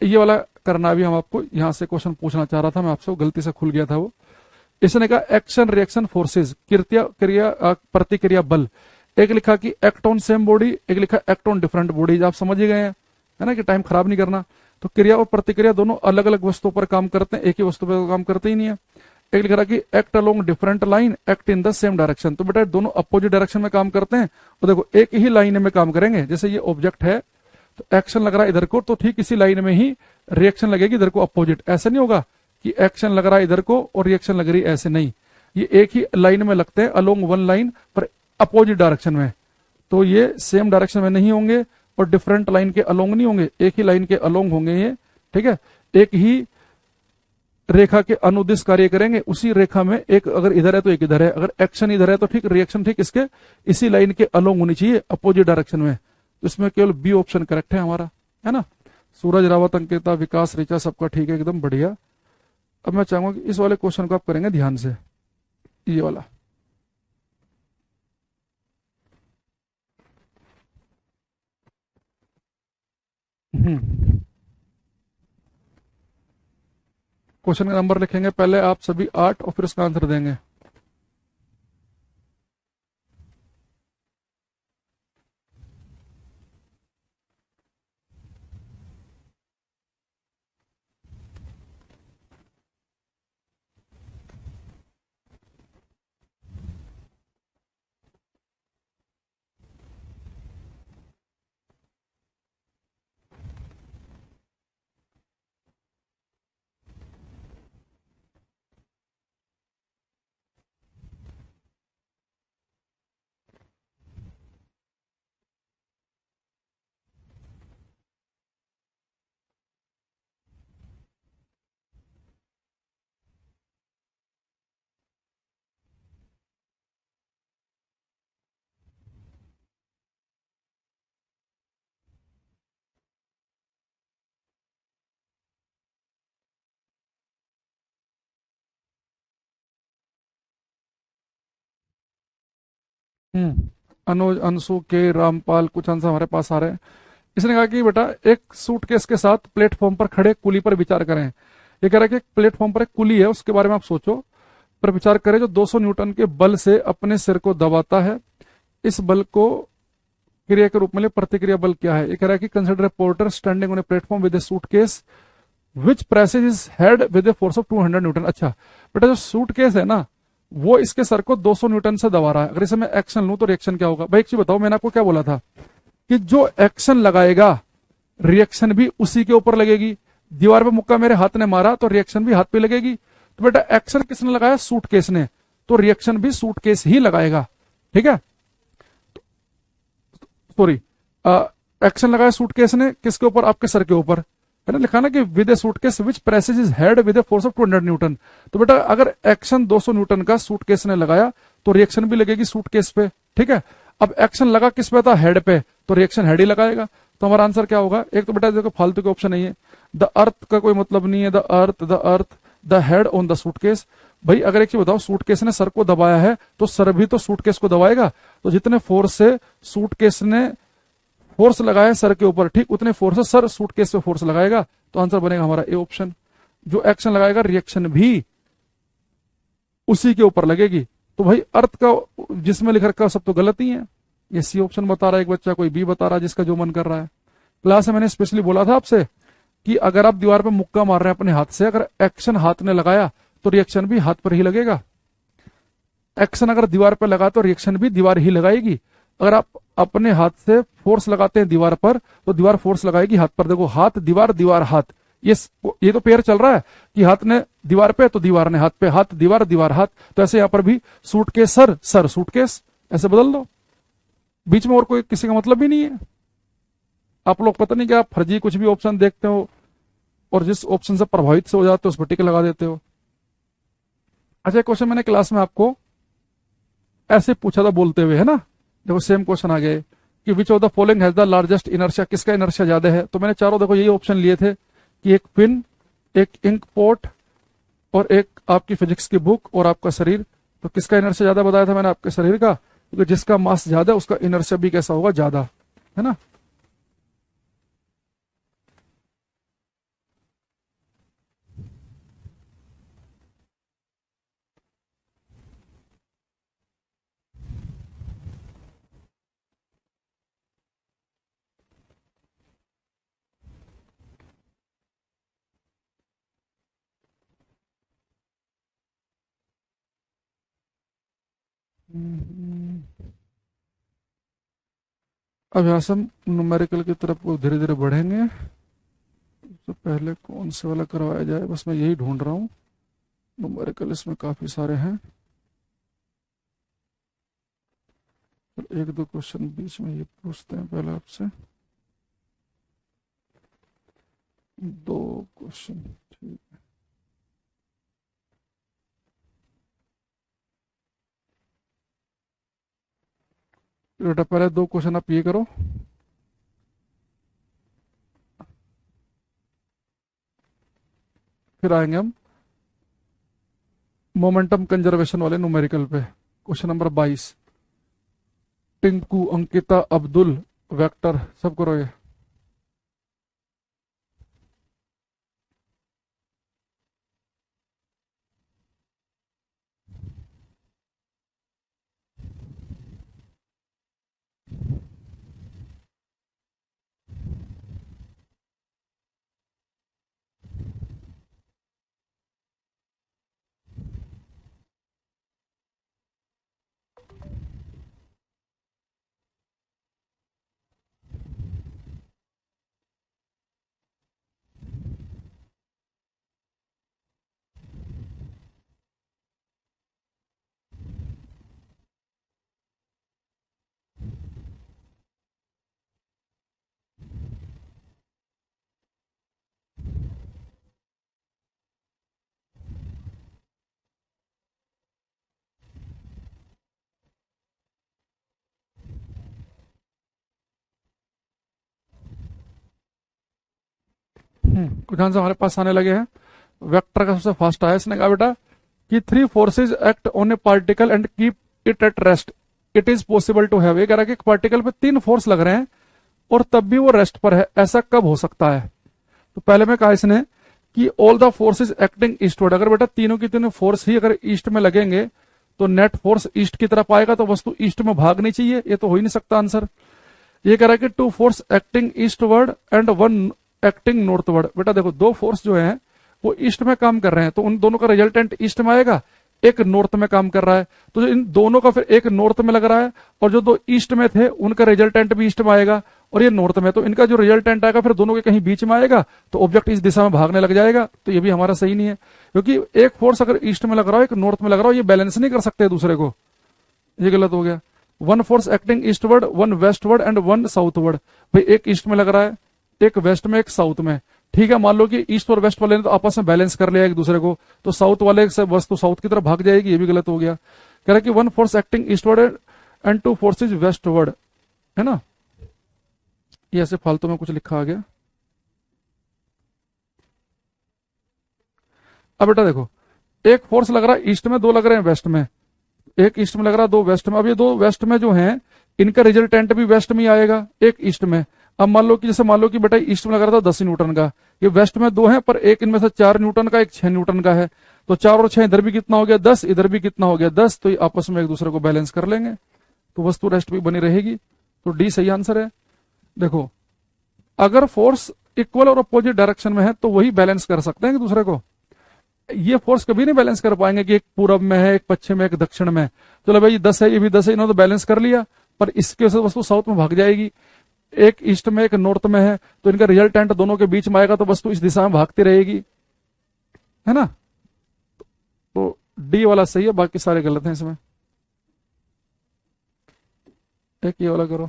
ये वाला करना भी हम आपको यहाँ से क्वेश्चन पूछना चाह रहा था मैं आपसे, वो गलती से खुल गया था वो। इसने कहा एक्शन रिएक्शन फोर्सेज, क्रिया क्रिया प्रतिक्रिया बल। एक लिखा कि एक्ट ऑन सेम बॉडी, एक लिखा एक्ट ऑन डिफरेंट बॉडीज। आप समझ ही गए हैं, है ना, कि टाइम खराब नहीं करना। तो क्रिया और प्रतिक्रिया दोनों अलग अलग वस्तुओं पर काम करते हैं, एक ही वस्तु पर काम करते ही नहीं है। एक लिख रहा कि act along different line, act in the same direction. तो बेटा दोनों अपोजिट डायरेक्शन में काम करते हैं। तो देखो एक ही लाइन में काम करेंगे, जैसे ये ऑब्जेक्ट है तो एक्शन लग रहा है इधर को, तो ठीक इसी लाइन में ही रिएक्शन लगेगी इधर को अपोजिट। ऐसा नहीं होगा कि एक्शन लग रहा है इधर को और रिएक्शन लग रही है, ऐसे नहीं। ये एक ही लाइन में लगते हैं, अलोंग वन लाइन, पर अपोजिट डायरेक्शन में। तो ये सेम डायरेक्शन में नहीं होंगे और डिफरेंट लाइन के अलोंग नहीं होंगे, एक ही लाइन के अलोंग होंगे ये। ठीक है, एक ही रेखा के अनुदिश कार्य करेंगे। उसी रेखा में एक अगर इधर है तो एक इधर है, अगर एक्शन इधर है तो ठीक रिएक्शन ठीक इसके इसी लाइन के अलोंग होनी चाहिए, अपोजिट डायरेक्शन में। तो इसमें केवल बी ऑप्शन करेक्ट है हमारा, है ना। सूरज, रावत, अंकिता, विकास, ऋचा, सबका ठीक है, एकदम बढ़िया। अब मैं चाहूंगा कि इस वाले क्वेश्चन को आप करेंगे ध्यान से, ये वाला। क्वेश्चन का नंबर लिखेंगे पहले आप सभी 8 और फिर उसका आंसर देंगे। अनुज, अंशु, के, रामपाल, कुछ आंसर हमारे पास आ रहे हैं। इसने कहा कि बेटा एक सूटकेस के साथ प्लेटफॉर्म पर खड़े कुली पर विचार करें। ये कह रहा है कि एक प्लेटफॉर्म पर एक कुली है, उसके बारे में आप सोचो, पर विचार करें, जो 200 न्यूटन के बल से अपने सिर को दबाता है। इस बल को क्रिया के रूप में ले, प्रतिक्रिया बल क्या है। ये कह रहा है कि consider a porter standing on a platform with A suitcase which presses is head with A force of 200 Newton. अच्छा बेटा, जो सूटकेस है ना, वो इसके सर को 200 न्यूटन से दबा रहा है। अगर इसे मैं एक्शन लूं तो रिएक्शन क्या होगा? भाई एक चीज बताओ, मैंने आपको क्या बोला था कि जो एक्शन लगाएगा रिएक्शन भी उसी के ऊपर लगेगी। दीवार पे मुक्का मेरे हाथ ने मारा तो रिएक्शन भी हाथ पे लगेगी। तो बेटा एक्शन किसने लगाया? सूटकेस ने, तो रिएक्शन भी सूटकेस ही लगाएगा। ठीक है, सॉरी, एक्शन लगाया सूटकेस ने किसके ऊपर? आपके सर के ऊपर, है ना। लिखा ना कि with A suitcase which presses is head with A force of 200 Newton. तो बेटा अगर एक्शन 200 न्यूटन का सूटकेस ने लगाया तो रिएक्शन भी लगेगी सूटकेस पे। ठीक है, अब एक्शन लगा किस पे था? हेड पे, तो रिएक्शन हेड ही लगाएगा। तो हमारा आंसर क्या होगा? एक तो बेटा देखो फालतू के ऑप्शन नहीं है, द अर्थ का कोई मतलब नहीं है, the head on the suitcase. भाई अगर एक चीज बताओ, सूटकेस ने सर को दबाया है तो सर भी तो सूटकेस को दबाएगा। तो जितने फोर्स से सूटकेस ने फोर्स लगाया सर के ऊपर, ठीक उतने फोर्स से सर सूटकेस पे फोर्स लगाएगा। तो आंसर बनेगा हमारा ए ऑप्शन। जो एक्शन लगाएगा रिएक्शन भी उसी के ऊपर लगेगी। तो भाई अर्थ का जिसमें लिख रखा सब तो गलत ही है। ये सी ऑप्शन बता रहा है एक बच्चा, कोई बी बता रहा है, जिसका जो मन कर रहा है। क्लास में मैंने स्पेशली बोला था आपसे कि अगर आप दीवार पे मुक्का मार रहे हैं अपने हाथ से, अगर एक्शन हाथ ने लगाया तो रिएक्शन भी हाथ पर ही लगेगा। एक्शन अगर दीवार पर लगा तो रिएक्शन भी दीवार ही लगाएगी। अगर आप अपने हाथ से फोर्स लगाते हैं दीवार पर तो दीवार फोर्स लगाएगी हाथ पर। देखो हाथ दीवार, दीवार हाथ, ये तो पेयर चल रहा है कि हाथ ने दीवार पे तो दीवार ने हाथ पे, हाथ दीवार, दीवार हाथ। तो ऐसे यहां पर भी सूटकेस सर, सर सूटकेस, ऐसे बदल दो। बीच में और कोई किसी का मतलब भी नहीं है। आप लोग पता नहीं क्या फर्जी कुछ भी ऑप्शन देखते हो और जिस ऑप्शन से प्रभावित से हो जाते हो उस पर टिक लगा देते हो। अच्छा क्वेश्चन मैंने क्लास में आपको ऐसे पूछा था बोलते हुए, है ना। देखो सेम क्वेश्चन आ गए कि which of the following has the largest inertia, किसका इनर्शिया ज्यादा है। तो मैंने चारों देखो यही ऑप्शन लिए थे कि एक पिन, एक इंक पॉट और एक आपकी फिजिक्स की बुक और आपका शरीर। तो किसका इनर्शिया ज्यादा बताया था मैंने? आपके शरीर का, क्योंकि जिसका मास ज्यादा उसका इनर्शिया भी कैसा होगा? ज्यादा, है ना। अब यहाँ से हम न्यूमेरिकल की तरफ धीरे धीरे बढ़ेंगे। तो पहले कौन से वाला करवाया जाए, बस मैं यही ढूंढ रहा हूँ। न्यूमेरिकल इसमें काफी सारे हैं, तो एक दो क्वेश्चन बीच में ये पूछते हैं पहले आपसे। दो क्वेश्चन, ठीक। बेटा पहले दो क्वेश्चन आप ये करो, फिर आएंगे हम मोमेंटम कंजर्वेशन वाले न्यूमेरिकल पे। Question number 22, Tinku, Ankita, Abdul, vector, सब करो ये। कुछ आंसर हमारे पास आने लगे हैं। वेक्टर का सबसे फास्ट आया। इसने कहा बेटा कि three forces act on a particle and keep it at rest, it is possible to have. ये कह रहा है कि एक पार्टिकल पे तीन फोर्स लग रहे हैं और तब भी वो रेस्ट पर है, ऐसा कब हो सकता है? तो पहले में कहा इसने कि all the forces acting eastward, अगर बेटा तीनों की तीनों फोर्स ही अगर ईस्ट में लगेंगे तो नेट फोर्स ईस्ट की तरफ आएगा, तो वस्तु ईस्ट में भागनी चाहिए, ये तो हो ही नहीं सकता आंसर। ये कह रहा है कि two force acting eastward and one acting northward. बेटा देखो, दो फोर्स जो है वो ईस्ट में काम कर रहे हैं, तो उन दोनों का रिजल्टेंट ईस्ट में आएगा, एक नॉर्थ में काम कर रहा है, तो इन दोनों का फिर एक नॉर्थ में लग रहा है, और जो दो ईस्ट में थे उनका रिजल्टेंट भी ईस्ट में आएगा, और ये नॉर्थ में, तो इनका जो रिजल्टेंट आएगा फिर दोनों के कहीं बीच में आएगा, तो ऑब्जेक्ट इस दिशा में भागने लग जाएगा। तो ये भी हमारा सही नहीं है, क्योंकि एक फोर्स अगर ईस्ट में लग रहा हो एक नॉर्थ में लग रहा हो, ये बैलेंस नहीं कर सकते दूसरे को, ये गलत हो गया। One force acting eastward, one westward and one southward. भाई एक ईस्ट में लग रहा है, एक वेस्ट में, एक साउथ में। ठीक है, मान लो कि ईस्ट और वेस्ट वाले ने तो आपस में बैलेंस कर लिया एक दूसरे को, तो साउथ वाले से वस्तु साउथ की तरफ भाग जाएगी, ये भी गलत हो गया। कह रहा है कि one force acting eastward and two forces westward, है ना। ये ऐसे फालतू में कुछ लिखा आ गया। अब बेटा देखो, एक फोर्स लग रहा है ईस्ट में, दो लग रहे हैं वेस्ट में, एक ईस्ट में लग रहा है, दो वेस्ट में। अब ये दो वेस्ट में जो हैं इनका रिजल्टेंट भी वेस्ट में ही आएगा, एक ईस्ट में। अब मान लो कि जैसे मान लो कि बेटा ईस्ट में लग रहा था 10 न्यूटन का, ये वेस्ट में दो है, पर एक इनमें से 4 न्यूटन का, एक 6 न्यूटन का है, तो 4 और 6 इधर भी कितना हो गया 10, इधर भी कितना हो गया 10, तो ये आपस में एक दूसरे को बैलेंस कर लेंगे, तो वस्तु रेस्ट भी बनी रहेगी। तो डी सही आंसर है। देखो, अगर फोर्स इक्वल और अपोजिट डायरेक्शन में है तो वही बैलेंस कर सकते हैं एक दूसरे को, ये फोर्स कभी नहीं बैलेंस कर पाएंगे कि एक पूरब में है, एक पश्चिम में, एक दक्षिण में। चलो भाई 10 है, ये भी 10 है, इन्होंने तो बैलेंस कर लिया, पर इसके वजह से वस्तु साउथ में भाग जाएगी। एक ईस्ट में एक नॉर्थ में है, तो इनका रिजल्टेंट दोनों के बीच में आएगा, तो वस्तु इस दिशा में भागती रहेगी, है ना। तो डी वाला सही है, बाकी सारे गलत हैं इसमें। एक ये वाला करो।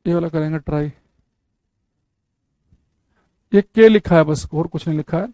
ये वाला करेंगे ट्राई। ये के लिखा है बस, और कुछ नहीं लिखा है।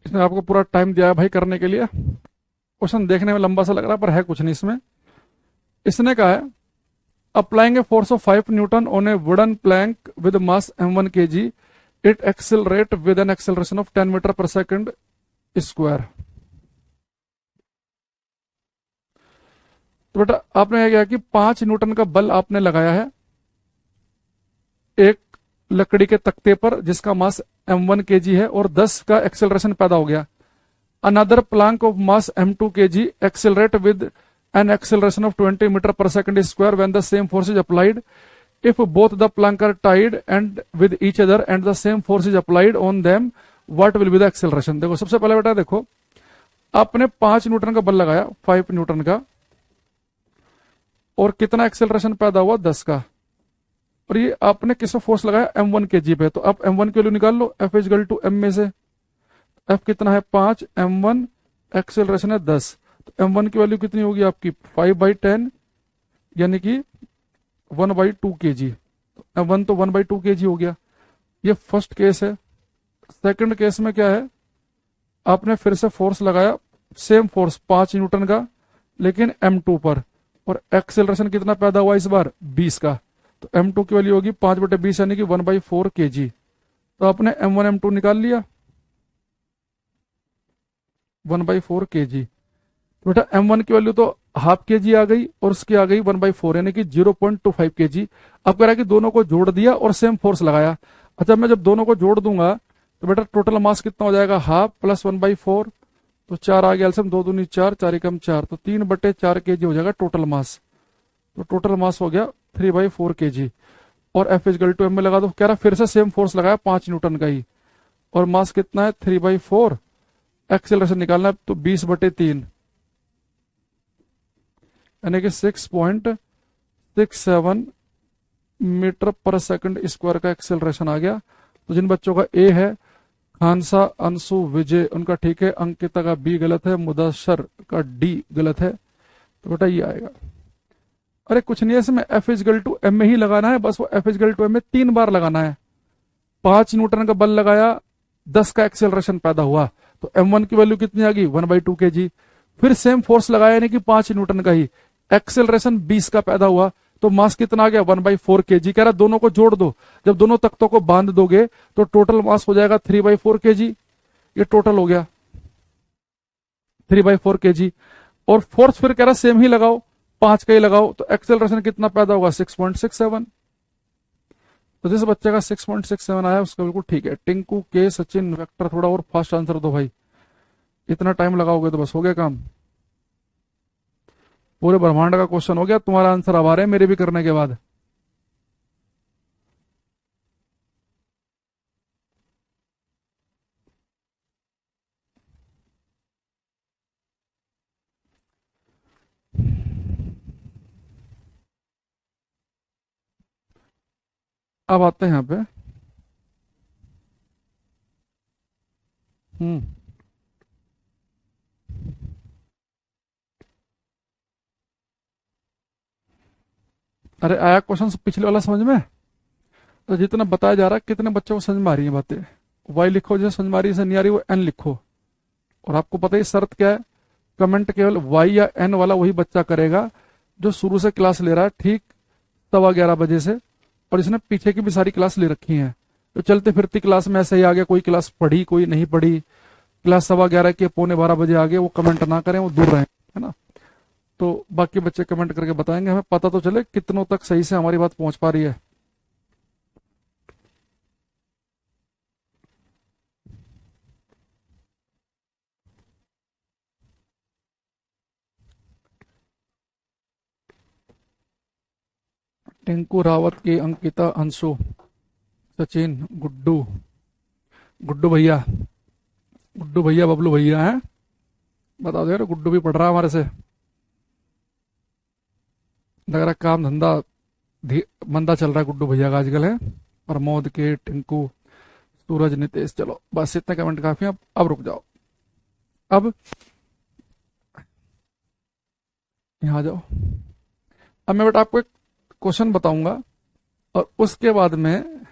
इसने आपको पूरा टाइम दिया है भाई करने के लिए। क्वेश्चन देखने में लंबा सा लग रहा है, पर है कुछ नहीं इसमें। इसने कहा है applying a force of 5 newton on a wooden plank with mass m1 kg, it accelerate with an acceleration of 10 metre per second square. तो बेटा आपने क्या कि 5 न्यूटन का बल आपने लगाया है एक लकड़ी के तख्ते पर जिसका मास m1 kg है, और 10 का एक्सेलरेशन पैदा हो गया। Another plank of mass m2 kg accelerate with an acceleration of 20 meter per second square when the same force is applied. If both the plank are tied and with each other and the same force is applied on them, what will be the acceleration? देखो सबसे पहले बेटा देखो, आपने 5 Newton का बल लगाया, 5 Newton का, और कितना एक्सेलरेशन पैदा हुआ 10 का, और ये आपने किस फोर्स लगाया m1 kg पे। तो आप m1 की वैल्यू निकाल लो, F इक्वल टू m में से एफ कितना है 5, m1 एक्सेलरेशन है 10, तो m1 की वैल्यू कितनी होगी आपकी 5/10 यानी कि 1/2 kg। तो m1 तो 1/2 kg हो गया। ये फर्स्ट केस है। सेकंड केस में क्या है, आपने फिर से फोर्स लगाया, सेम फोर्स 5 न्यूटन का लेकिन m2 पर, और एक्सेलरेशन कितना पैदा हुआ इस बार 20 का। तो m2 की वैल्यू होगी 5/20 यानी कि 1/4 kg। तो आपने m1 m2 निकाल लिया 1/4 kg। तो बेटा m1 की वैल्यू तो हाफ kg आ गई और उसकी आ गई 1/4 यानी कि 0.25 kg। अब कह रहा है कि दोनों को जोड़ दिया और सेम फोर्स लगाया। अच्छा, मैं जब दोनों को जोड़ दूंगा तो बेटा टोटल मास कितना हो जाएगा, हाफ प्लस 1/4, तो 4 आ गया एल्सियम, 2 दूनी 4, 4 एकम 4, तो 3/4 kg हो जाएगा टोटल मास। तो टोटल मास हो गया 3/4 kg। और F इजकल टू एम में लगा दो। कह रहा फिर से सेम फोर्स लगाया 5 न्यूटन का ही, और मास कितना है 3/4, एक्सेलरेशन निकालना है तो 20/3 यानी कि 6.67 मीटर पर सेकंड स्क्वायर का एक्सेलरेशन आ गया। तो जिन बच्चों का ए है खानसा, अंशु, विजय, उनका ठीक है, अंकिता का बी गलत है, मुदस्सर का डी गलत है। तो बेटा ये आएगा। अरे कुछ नहीं है इसमें, F इजकल टू एम में ही लगाना है बस। वो F इजकल टू एम में 3 बार लगाना है। 5 न्यूटन का बल लगाया, 10 का एक्सेलरेशन पैदा हुआ, तो m1 की वैल्यू कितनी आ गई 1/2 kg। फिर सेम फोर्स लगाया यानी कि 5 न्यूटन का ही, एक्सेलरेशन 20 का पैदा हुआ, तो मास कितना आ गया 1/4 kg। कह रहा दोनों को जोड़ दो, जब दोनों तख्तों को बांध दोगे तो टोटल मास हो जाएगा 3/4 kg। ये टोटल हो गया 3/4 kg। और फोर्स फिर कह रहा सेम ही लगाओ, 5 का ही लगाओ, तो एक्सेलरेशन कितना पैदा होगा 6.67। तो जिस बच्चे का 6.67 आया उसका बिल्कुल ठीक है। टिंकू के सचिन वेक्टर, थोड़ा और फास्ट आंसर दो भाई, इतना टाइम लगाओगे तो बस हो गया काम। पूरे ब्रह्मांड का क्वेश्चन हो गया, तुम्हारा आंसर अब आ रहे हैं मेरे भी करने के बाद। अब आते हैं यहाँ पे। हम्म अरे आया क्वेश्चन पिछले वाला समझ में? तो जितना बताया जा रहा है कितने बच्चों को समझ में आ रही है बातें? वाई लिखो, जैसे समझ में आ रही है, नहीं आ रही वो एन लिखो। और आपको पता है शर्त क्या है, कमेंट केवल वाई या एन वाला वही बच्चा करेगा जो शुरू से क्लास ले रहा है, ठीक 11:15 बजे से, और इसने पीछे की भी सारी क्लास ले रखी है। तो चलते फिरती क्लास में ऐसे ही आ गया, कोई क्लास पढ़ी कोई नहीं पढ़ी, क्लास 11:15 के 11:45 आ गए, वो कमेंट ना करें, वो दूर रहें, है ना। तो बाकी बच्चे कमेंट करके बताएंगे, हमें पता तो चले कितनों तक सही से हमारी बात पहुंच पा रही है। टिंकू रावत की, अंकिता, अंशु, सचिन, गुड्डू, गुड्डू भैया, गुड्डू भैया, बबलू भैया हैं, बता दो यार, गुड्डू भी पढ़ रहा है हमारे से। लग रहा है काम धंधा मंदा चल रहा है गुड्डू भैया का आजकल, है। प्रमोद के, टिंकू, सूरज, नितेश, चलो बस इतने कमेंट काफी हैं। अब रुक जाओ, अब यहाँ आ जाओ। अब मैं बेटा आपको एक क्वेश्चन बताऊंगा और उसके बाद में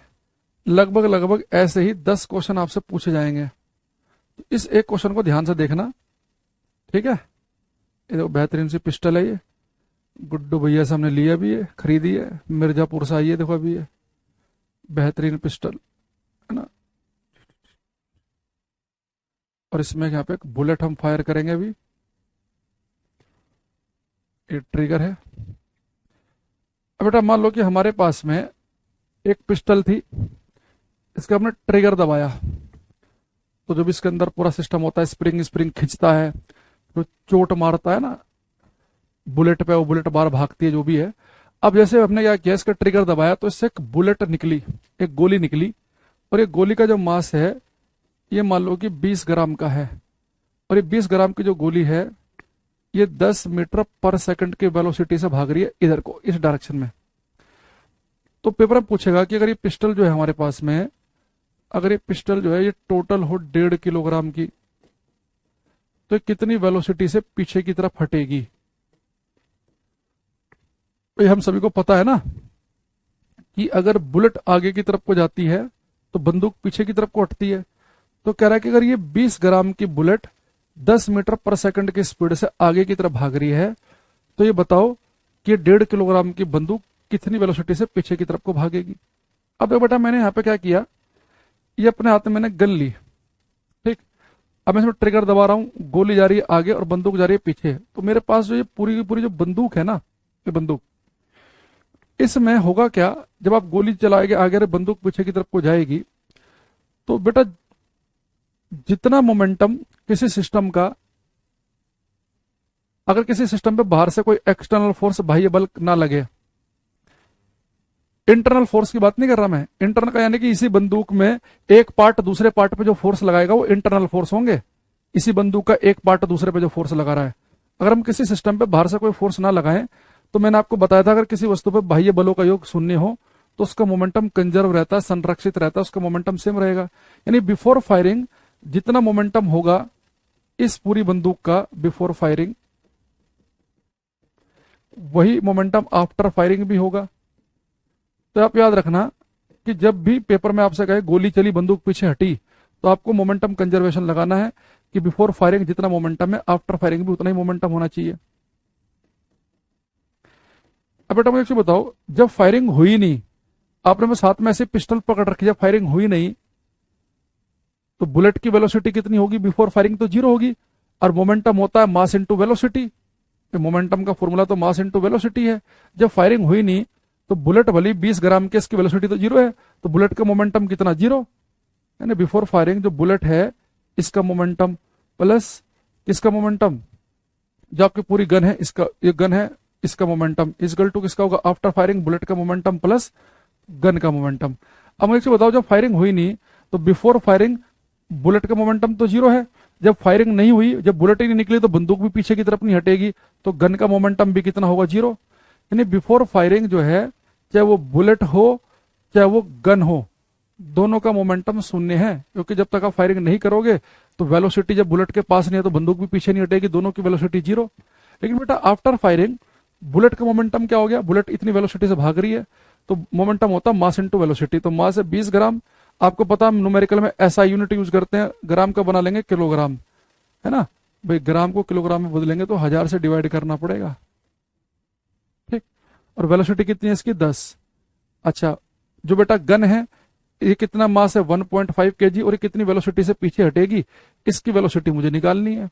लगभग लगभग ऐसे ही 10 क्वेश्चन आपसे पूछे जाएंगे। तो इस एक क्वेश्चन को ध्यान से देखना, ठीक है। ये देखो बेहतरीन सी पिस्टल है ये, गुड्डू भैया से हमने लिया भी है, खरीदी है, मिर्जापुर से आई है, देखो अभी ये बेहतरीन पिस्टल, है ना। और इसमें यहाँ पे एक बुलेट हम फायर करेंगे अभी, ये ट्रिगर है। अब बेटा मान लो कि हमारे पास में एक पिस्टल थी, इसका हमने ट्रिगर दबाया, तो जब इसके अंदर पूरा सिस्टम होता है, स्प्रिंग स्प्रिंग खींचता है, तो चोट मारता है ना बुलेट पे, वो बुलेट बाहर भागती है जो भी है। अब जैसे हमने क्या किया, इसका ट्रिगर दबाया तो इससे एक बुलेट निकली, एक गोली निकली, और ये गोली का जो मास है ये मान लो कि 20 ग्राम का है, और ये 20 ग्राम की जो गोली है ये 10 मीटर पर सेकंड की वेलोसिटी से भाग रही है इधर को, इस डायरेक्शन में। तो पेपर में पूछेगा कि अगर ये पिस्टल जो है हमारे पास में, अगर ये पिस्टल जो है ये टोटल हो 1.5 किलोग्राम की, तो ये कितनी वेलोसिटी से पीछे की तरफ हटेगी? ये हम सभी को पता है ना कि अगर बुलेट आगे की तरफ को जाती है तो बंदूक पीछे की तरफ को हटती है। तो कह रहा है कि अगर ये 20 ग्राम की बुलेट 10 मीटर पर सेकंड की स्पीड से आगे की तरफ भाग रही है, तो ये बताओ कि ये 1.5 किलोग्राम की बंदूक कितनी वेलोसिटी से पीछे की तरफ को भागेगी। अब देखो बेटा, मैंने यहाँ पे क्या किया, ये अपने हाथ में मैंने गन ली, ठीक। अब मैं इसमें ट्रिगर दबा रहा हूँ, गोली जा रही है आगे और बंदूक जा रही है पीछे। तो मेरे पास जो ये पूरी की पूरी जो बंदूक है ना, ये बंदूक, इसमें होगा क्या, जब आप गोली चलाएंगे आगे और बंदूक पीछे की तरफ को जाएगी, तो बेटा जितना मोमेंटम किसी सिस्टम का, अगर किसी सिस्टम पे बाहर से कोई एक्सटर्नल फोर्स, बाह्य बल ना लगे, इंटरनल फोर्स की बात नहीं कर रहा मैं, इंटरनल का यानी कि इसी बंदूक में एक पार्ट दूसरे पार्ट पे जो फोर्स लगाएगा वो इंटरनल फोर्स होंगे। इसी बंदूक का एक पार्ट दूसरे पे जो फोर्स लगा रहा है, अगर हम किसी सिस्टम पे बाहर से कोई फोर्स ना लगाएं, तो मैंने आपको बताया था अगर किसी वस्तु पे बाह्य बलों का योग शून्य हो तो उसका मोमेंटम कंजर्व रहता है, संरक्षित रहता है, उसका मोमेंटम सेम रहेगा। यानी बिफोर फायरिंग जितना मोमेंटम होगा इस पूरी बंदूक का बिफोर फायरिंग, वही मोमेंटम आफ्टर फायरिंग भी होगा। तो आप याद रखना कि जब भी पेपर में आपसे कहे गोली चली बंदूक पीछे हटी, तो आपको मोमेंटम कंजर्वेशन लगाना है कि बिफोर फायरिंग जितना मोमेंटम है आफ्टर फायरिंग भी उतना ही मोमेंटम होना चाहिए। अब बेटा मुझे एक चीज बताओ, जब फायरिंग हुई नहीं, आपने बस हाथ में ऐसे पिस्टल पकड़ रखी, जब फायरिंग हुई नहीं, तो बुलेट की वेलोसिटी कितनी होगी बिफोर फायरिंग? तो जीरो होगी। और मोमेंटम होता है मास इंटू वेलोसिटी, मोमेंटम का फॉर्मूला तो मास इंटू वेलोसिटी है। जब फायरिंग हुई नहीं तो बुलेट भली 20 ग्राम के, इसकी वेलोसिटी तो जीरो है, तो बुलेट का मोमेंटम कितना? जीरो। यानी बिफोर फायरिंग जो बुलेट है इसका मोमेंटम प्लस किसका मोमेंटम, जो आपकी पूरी गन है, इसका, ये गन है, इसका मोमेंटम इजकल टू किसका होगा? आफ्टर फायरिंग बुलेट का मोमेंटम प्लस गन का मोमेंटम। अब मुझे बताओ, जब फायरिंग हुई नहीं तो बिफोर फायरिंग बुलेट का मोमेंटम तो जीरो है, जब फायरिंग नहीं हुई, जब बुलेट ही नहीं निकली तो बंदूक भी पीछे की तरफ नहीं हटेगी, तो गन का मोमेंटम भी कितना होगा? जीरो। यानी बिफोर फायरिंग जो है, चाहे वो बुलेट हो चाहे वो गन हो, दोनों का मोमेंटम शून्य है, क्योंकि जब तक आप फायरिंग नहीं करोगे तो वेलोसिटी जब बुलेट के पास नहीं है तो बंदूक भी पीछे नहीं हटेगी, दोनों की वेलोसिटी जीरो। लेकिन बेटा आफ्टर फायरिंग बुलेट का मोमेंटम क्या हो गया? बुलेट इतनी वेलोसिटी से भाग रही है तो मोमेंटम होता है मास इंटू वेलोसिटी। तो मास है 20 ग्राम, आपको पता हम न्यूमेरिकल में ऐसा यूनिट यूज करते हैं, ग्राम का बना लेंगे किलोग्राम, है ना भाई, ग्राम को किलोग्राम में बदलेंगे तो 1000 से डिवाइड करना पड़ेगा, ठीक। और वेलोसिटी कितनी है इसकी? 10। अच्छा, जो बेटा गन है ये कितना मास है? 1.5 kg, और ये कितनी वेलोसिटी से पीछे हटेगी, इसकी वेलोसिटी मुझे निकालनी है।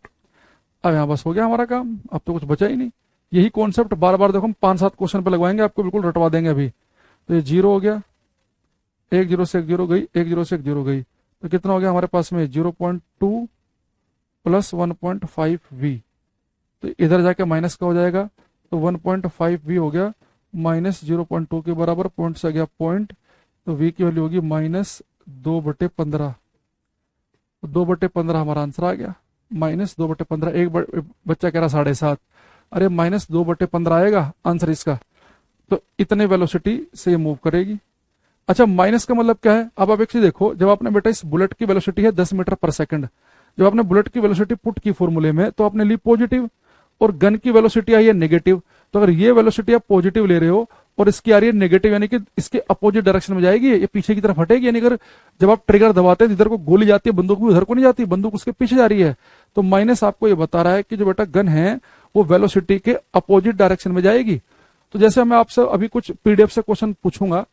अब यहाँ बस हो गया हमारा काम, अब तो कुछ बचा ही नहीं। यही कॉन्सेप्ट बार बार देखो हम 5-7 क्वेश्चन पे लगवाएंगे, आपको बिल्कुल रटवा देंगे अभी। तो ये जीरो हो गया, एक जीरो से एक जीरो गई, एक जीरो से एक जीरो गई, तो कितना हो गया हमारे पास में? 0.2 प्लस 1.5 v। तो इधर जाके माइनस का हो जाएगा, तो 1.5 v हो गया माइनस 0.2 के बराबर, पॉइंट से गया पॉइंट, तो v की वैल्यू होगी -2/15। 2/15 हमारा आंसर आ गया, -2/15। एक बच्चा कह रहा 7.5, अरे -2/15 आएगा आंसर इसका, तो इतने वेलोसिटी से ये मूव करेगी। अच्छा, माइनस का मतलब क्या है? अब आप एक चीज देखो, जब आपने बेटा इस बुलेट की वेलोसिटी है 10 मीटर पर सेकंड, जब आपने बुलेट की वेलोसिटी पुट की फॉर्मूले में तो आपने ली पॉजिटिव, और गन की वेलोसिटी आई है नेगेटिव। तो अगर ये वेलोसिटी आप पॉजिटिव ले रहे हो और इसकी आ रही है नेगेटिव, यानी कि इसके अपोजिट डायरेक्शन में जाएगी, ये पीछे की तरफ हटेगी। यानी अगर जब आप ट्रिगर दबाते हैं इधर को गोली जाती है, बंदूक भी उधर को नहीं जाती, बंदूक उसके पीछे जा रही है। तो माइनस आपको ये बता रहा है कि जो बेटा गन है वो वेलोसिटी के अपोजिट डायरेक्शन में जाएगी। तो जैसे मैं आपसे अभी कुछ पीडीएफ से क्वेश्चन पूछूंगा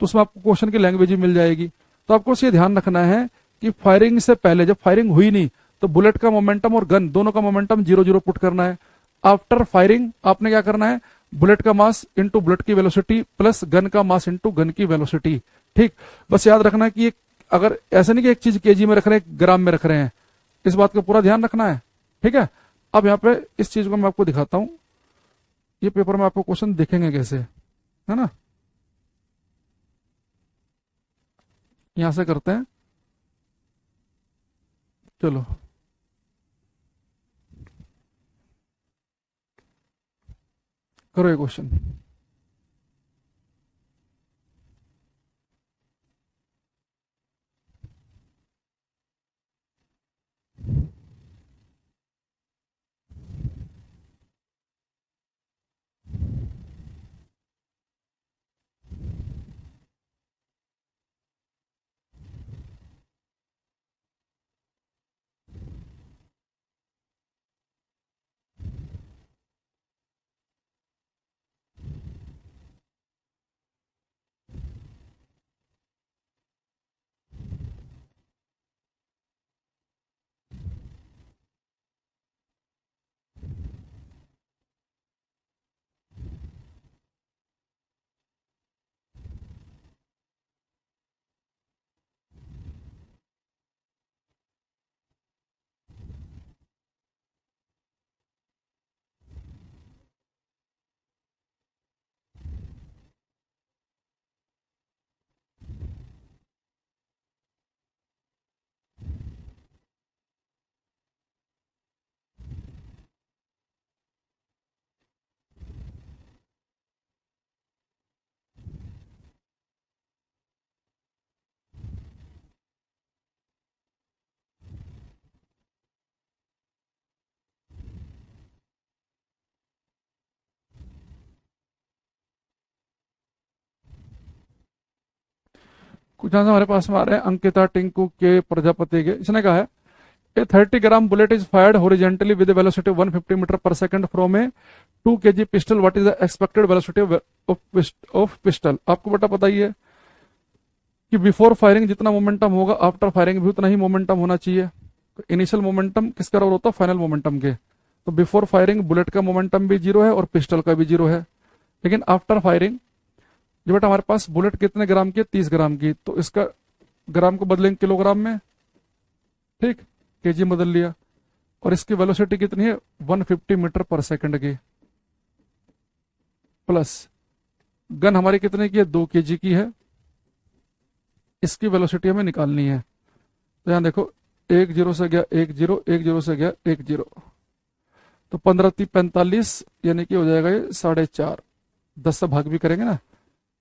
तो उसमें आपको क्वेश्चन की लैंग्वेज ही मिल जाएगी। तो आपको ये ध्यान रखना है कि फायरिंग से पहले, जब फायरिंग हुई नहीं, तो बुलेट का मोमेंटम और गन दोनों का मोमेंटम 0-0 पुट करना है। आफ्टर फायरिंग आपने क्या करना है? बुलेट का मास इंटू बुलेट की वेलोसिटी प्लस गन का मास इंटू गन की वेलोसिटी, ठीक। बस याद रखना कि अगर ऐसा नहीं कि एक चीज केजी में रख रहे हैं, ग्राम में रख रहे हैं, इस बात का पूरा ध्यान रखना है, ठीक है। अब यहाँ पे इस चीज को मैं आपको दिखाता हूं, ये पेपर में आपको क्वेश्चन दिखेंगे कैसे, है ना। यहां से करते हैं, चलो करो ये क्वेश्चन। कुछ आंसर हमारे पास में आ रहे हैं। अंकिता टिंकू के प्रजापति के, इसने कहा है a 30 gram bullet is fired horizontally with velocity 150 metre per second from a 2 kg pistol, what is the expected velocity of pistol. आपको बेटा पता ही है कि बिफोर फायरिंग जितना मोमेंटम होगा आफ्टर फायरिंग भी उतना ही मोमेंटम होना चाहिए। तो इनिशियल मोमेंटम किसका बराबर होता है, फाइनल मोमेंटम के। तो बिफोर फायरिंग बुलेट का मोमेंटम भी जीरो है और पिस्टल का भी जीरो है। लेकिन आफ्टर फायरिंग जो बेटा हमारे पास बुलेट कितने ग्राम की है, 30 ग्राम की, तो इसका ग्राम को बदलेंगे किलोग्राम में, ठीक, केजी में बदल लिया। और इसकी वेलोसिटी कितनी है, 150 मीटर पर सेकंड की, प्लस गन हमारी कितने की है, 2 kg की है। इसकी वेलोसिटी हमें निकालनी है। तो यहां देखो 1 0 से गया 1 0, 1 0 से गया 1 0, तो 15 3 45, यानी कि हो जाएगा ये 4.5, 10 से भाग भी करेंगे ना,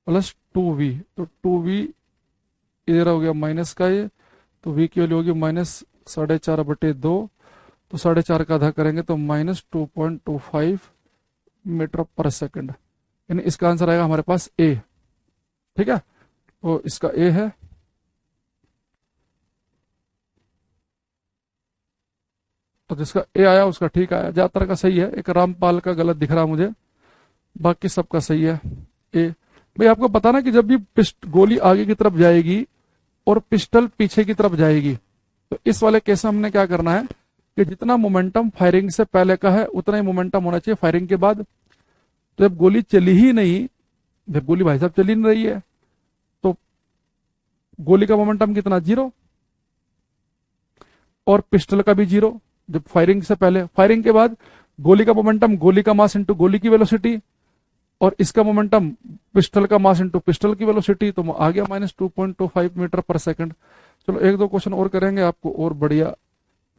प्लस 2v, तो 2v इधर हो गया माइनस का ये, तो v की वैल्यू होगी माइनस 4.5/2, तो 4.5 का आधा करेंगे तो माइनस 2.25 मीटर पर सेकंड, यानी इसका आंसर आएगा हमारे पास ए। ठीक है, तो इसका ए है। तो जिसका ए आया उसका ठीक आया, ज्यादातर का सही है, एक रामपाल का गलत दिख रहा मुझे, बाकी सबका सही है ए। भाई आपको पता ना कि जब भी गोली आगे की तरफ जाएगी और पिस्टल पीछे की तरफ जाएगी, तो इस वाले केस में हमने क्या करना है कि जितना मोमेंटम फायरिंग से पहले का है उतना ही मोमेंटम होना चाहिए फायरिंग के बाद। तो जब गोली चली ही नहीं, जब गोली भाई साहब चली नहीं रही है, तो गोली का मोमेंटम कितना, 0, और पिस्टल का भी 0। जब फायरिंग से पहले, फायरिंग के बाद गोली का मोमेंटम गोली का मास इंटू गोली की वेलोसिटी, और इसका मोमेंटम पिस्टल का मास इंटू पिस्टल की वेलोसिटी, तो आ गया माइनस 2.25 मीटर पर सेकंड। चलो 1-2 क्वेश्चन और करेंगे, आपको और बढ़िया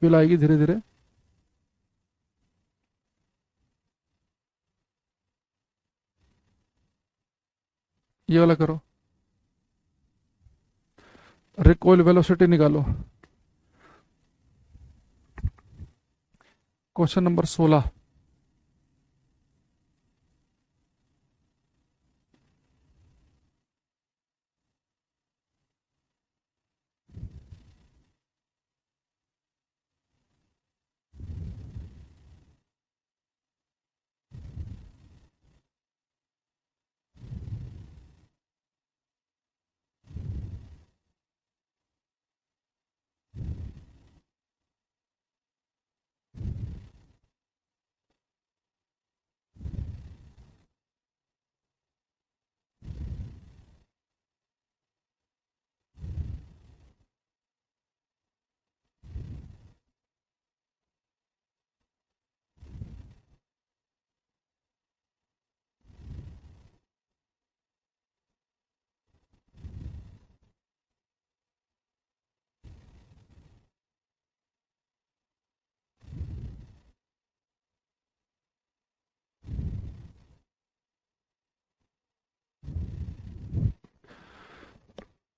फील आएगी धीरे धीरे। ये वाला करो, रिकॉइल वेलोसिटी निकालो, क्वेश्चन नंबर 16।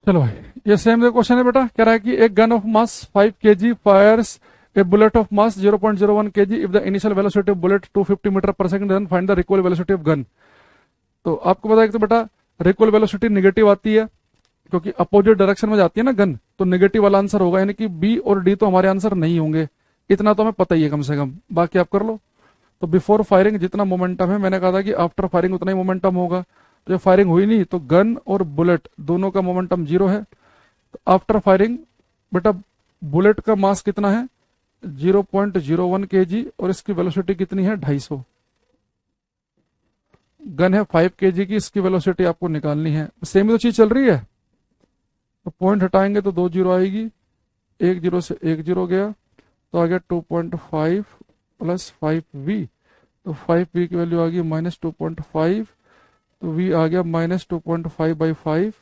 चलो भाई, ये सेम क्वेश्चन है बेटा, कह रहा है कि एक gun of mass 5 kg fires a bullet of mass 0.01 kg if the initial velocity of bullet 250 metre per second, then find the recoil velocity of gun. तो आपको पता है कि तो बेटा रिकॉइल वेलोसिटी नेगेटिव आती है, क्योंकि अपोजिट डायरेक्शन में जाती है ना गन, तो नेगेटिव वाला आंसर होगा, यानी कि बी और डी तो हमारे आंसर नहीं होंगे। इतना तो हमें पता ही है कम से कम, बाकी आप कर लो। तो बिफोर फायरिंग जितना मोमेंटम है, मैंने कहा था कि आफ्टर फायरिंग उतना ही मोमेंटम होगा। तो जब फायरिंग हुई नहीं तो गन और बुलेट दोनों का मोमेंटम 0 है। तो आफ्टर फायरिंग बेटा बुलेट का मास कितना है, 0.01 kg, और इसकी वेलोसिटी कितनी है, 250। गन है 5 kg की, इसकी वेलोसिटी आपको निकालनी है। सेम ही तो चीज चल रही है, तो पॉइंट हटाएंगे तो 2 0 आएगी, 1 0 से 1 0 गया, तो आ गया 2.5 प्लस 5v, तो 5v की वैल्यू आ गई माइनस 2.5, तो v आ गया माइनस 2.5/5,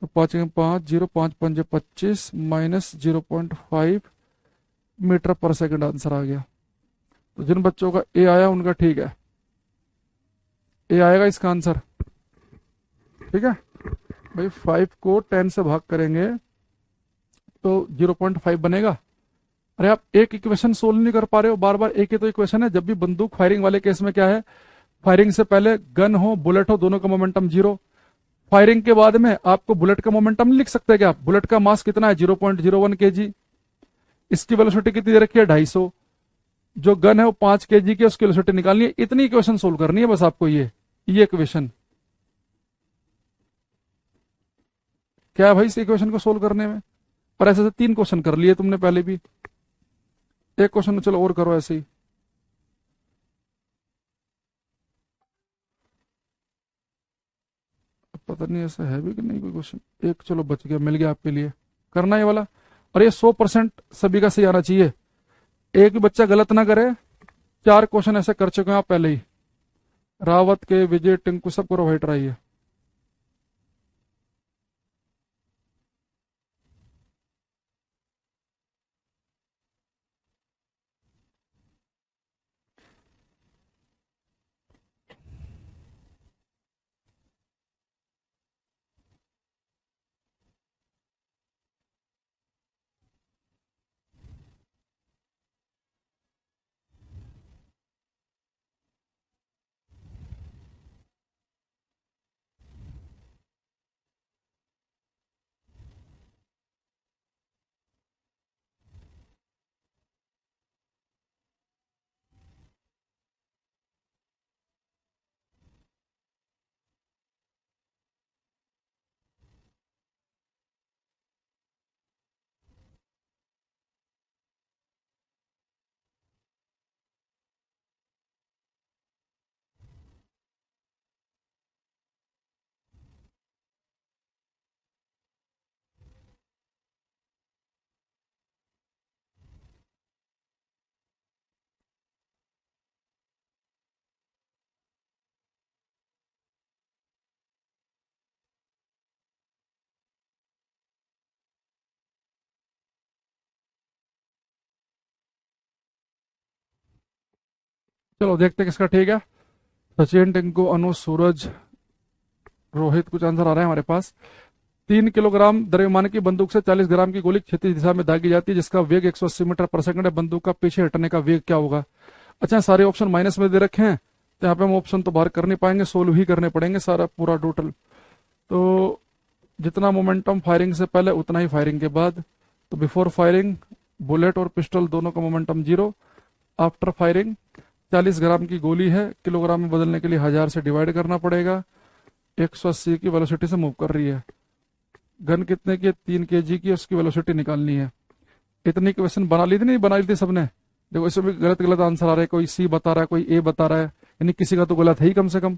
तो 5 5 0, 5 5 25, minus 0.5 metre per second answer आ गया। तो जिन बच्चों का ए आया उनका ठीक है, ए आएगा इसका आंसर। ठीक है भाई, 5 को 10 से भाग करेंगे तो 0.5 बनेगा। अरे आप एक इक्वेशन सोल्व नहीं कर पा रहे हो, बार बार एक ही तो इक्वेशन है। जब भी बंदूक फायरिंग वाले केस में क्या है, फायरिंग से पहले गन हो बुलेट हो दोनों का मोमेंटम 0, फायरिंग के बाद में आपको बुलेट का मोमेंटम नहीं लिख सकते क्या? बुलेट का मास कितना है? 0.01 kg। इसकी वेलोसिटी कितनी दे रखी है? 250। जो गन है वो 5 kg की, उसकी वेलोसिटी निकालनी है। इतनी इक्वेशन सोल्व करनी है बस आपको। ये इक्वेशन क्या है भाई इस इक्वेशन को सोल्व करने में? और ऐसे से 3 क्वेश्चन कर लिए तुमने पहले भी। एक क्वेश्चन चलो और करो ऐसे ही। पता नहीं ऐसा है भी कि नहीं कोई क्वेश्चन। एक चलो बच गया, मिल गया आपके लिए। करना ये वाला। और ये 100% सभी का सही आना चाहिए। एक भी बच्चा गलत ना करे। 4 क्वेश्चन ऐसे कर चुके हैं आप पहले ही। रावत के, विजय, टिंकू, सबको प्रोवाइड रही है। चलो देखते हैं किसका ठीक है। सचिन, टिंकू, अनु, सूरज, रोहित, कुछ आंसर आ रहे हैं हमारे पास। 3 किलोग्राम द्रव्यमान की बंदूक से 40 ग्राम की गोली क्षैतिज दिशा में दागी जाती है, जिसका वेग 180 मीटर पर सेकंड है। बंदूक का पीछे हटने का वेग क्या होगा? अच्छा, सारे ऑप्शन माइनस में दे रखे हैं, तो यहाँ पे हम ऑप्शन तो बाहर कर नहीं पाएंगे, सोल्व ही करने पड़ेंगे सारा पूरा टोटल। तो जितना मोमेंटम फायरिंग से पहले उतना ही फायरिंग के बाद। तो बिफोर फायरिंग बुलेट और पिस्टल दोनों का मोमेंटम 0। आफ्टर फायरिंग 40 ग्राम की गोली है, किलोग्राम में बदलने के लिए 1000 से डिवाइड करना पड़ेगा। 180 की वेलोसिटी से मूव कर रही है। गन कितने की है? 3 kg की, उसकी वेलोसिटी निकालनी है। इतनी क्वेश्चन बना ली थी, नहीं बना ली थी सबने? देखो इसमें भी गलत गलत आंसर आ रहे हैं। कोई सी बता रहा है, कोई ए बता रहा है, यानी किसी का तो गलत है ही कम से कम।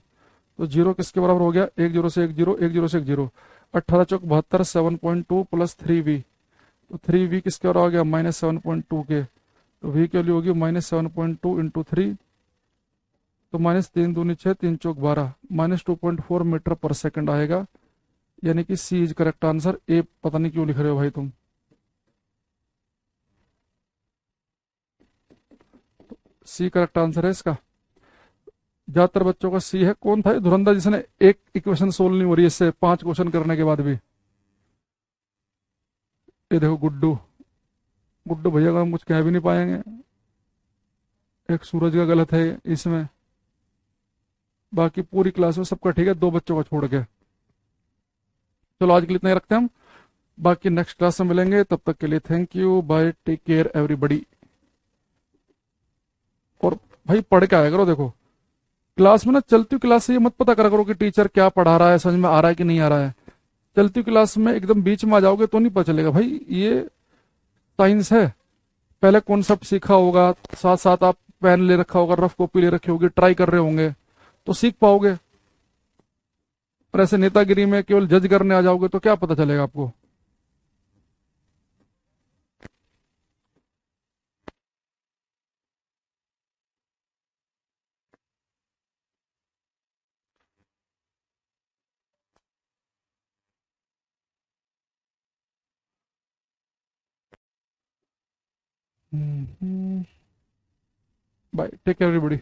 तो 0 किसके बराबर हो गया? 1 0 से 1 0, 1 0 से 1 0। 18 × 4 = 72, 7.2 + 3v। तो 3v किसके बराबर हो गया? -7.2 के। तो v की वैल्यू होगी -7.2 × 3। तो -3 दूनी 6, 3 चौक 12, -2.4 मीटर पर सेकंड आएगा। यानी कि सी इज करेक्ट आंसर। ए पता नहीं क्यों लिख रहे हो भाई तुम। सी करेक्ट आंसर है इसका। ज्यादातर बच्चों का सी है। कौन था ये धुरंधर जिसने एक इक्वेशन सोल्व नहीं हो रही है इससे 5 क्वेश्चन करने के बाद भी? ये देखो गुड्डू। गुड्डू भैया का हम कुछ कह भी नहीं पाएंगे। एक सूरज का गलत है इसमें। बाकी पूरी क्लास में सबका ठीक है, 2 बच्चों का छोड़ के। चलो आज के लिए इतना ही रखते हैं हम। बाकी नेक्स्ट क्लास में मिलेंगे, तब तक के लिए thank you, bye, take care everybody. और भाई पढ़ के आया करो। देखो क्लास में ना, चलती हुई क्लास से ये मत पता करा करो कि टीचर क्या पढ़ा रहा है, समझ में आ रहा है कि नहीं आ रहा है। चलती हुई क्लास में एकदम बीच में आ जाओगे तो नहीं पता चलेगा भाई। ये साइंस है। पहले कॉन्सेप्ट सीखा होगा, साथ साथ आप पेन ले रखा होगा, रफ कॉपी ले रखी होगी, ट्राई कर रहे होंगे, तो सीख पाओगे। और ऐसे नेतागिरी में केवल जज करने आ जाओगे तो क्या पता चलेगा आपको। Bye, take care everybody.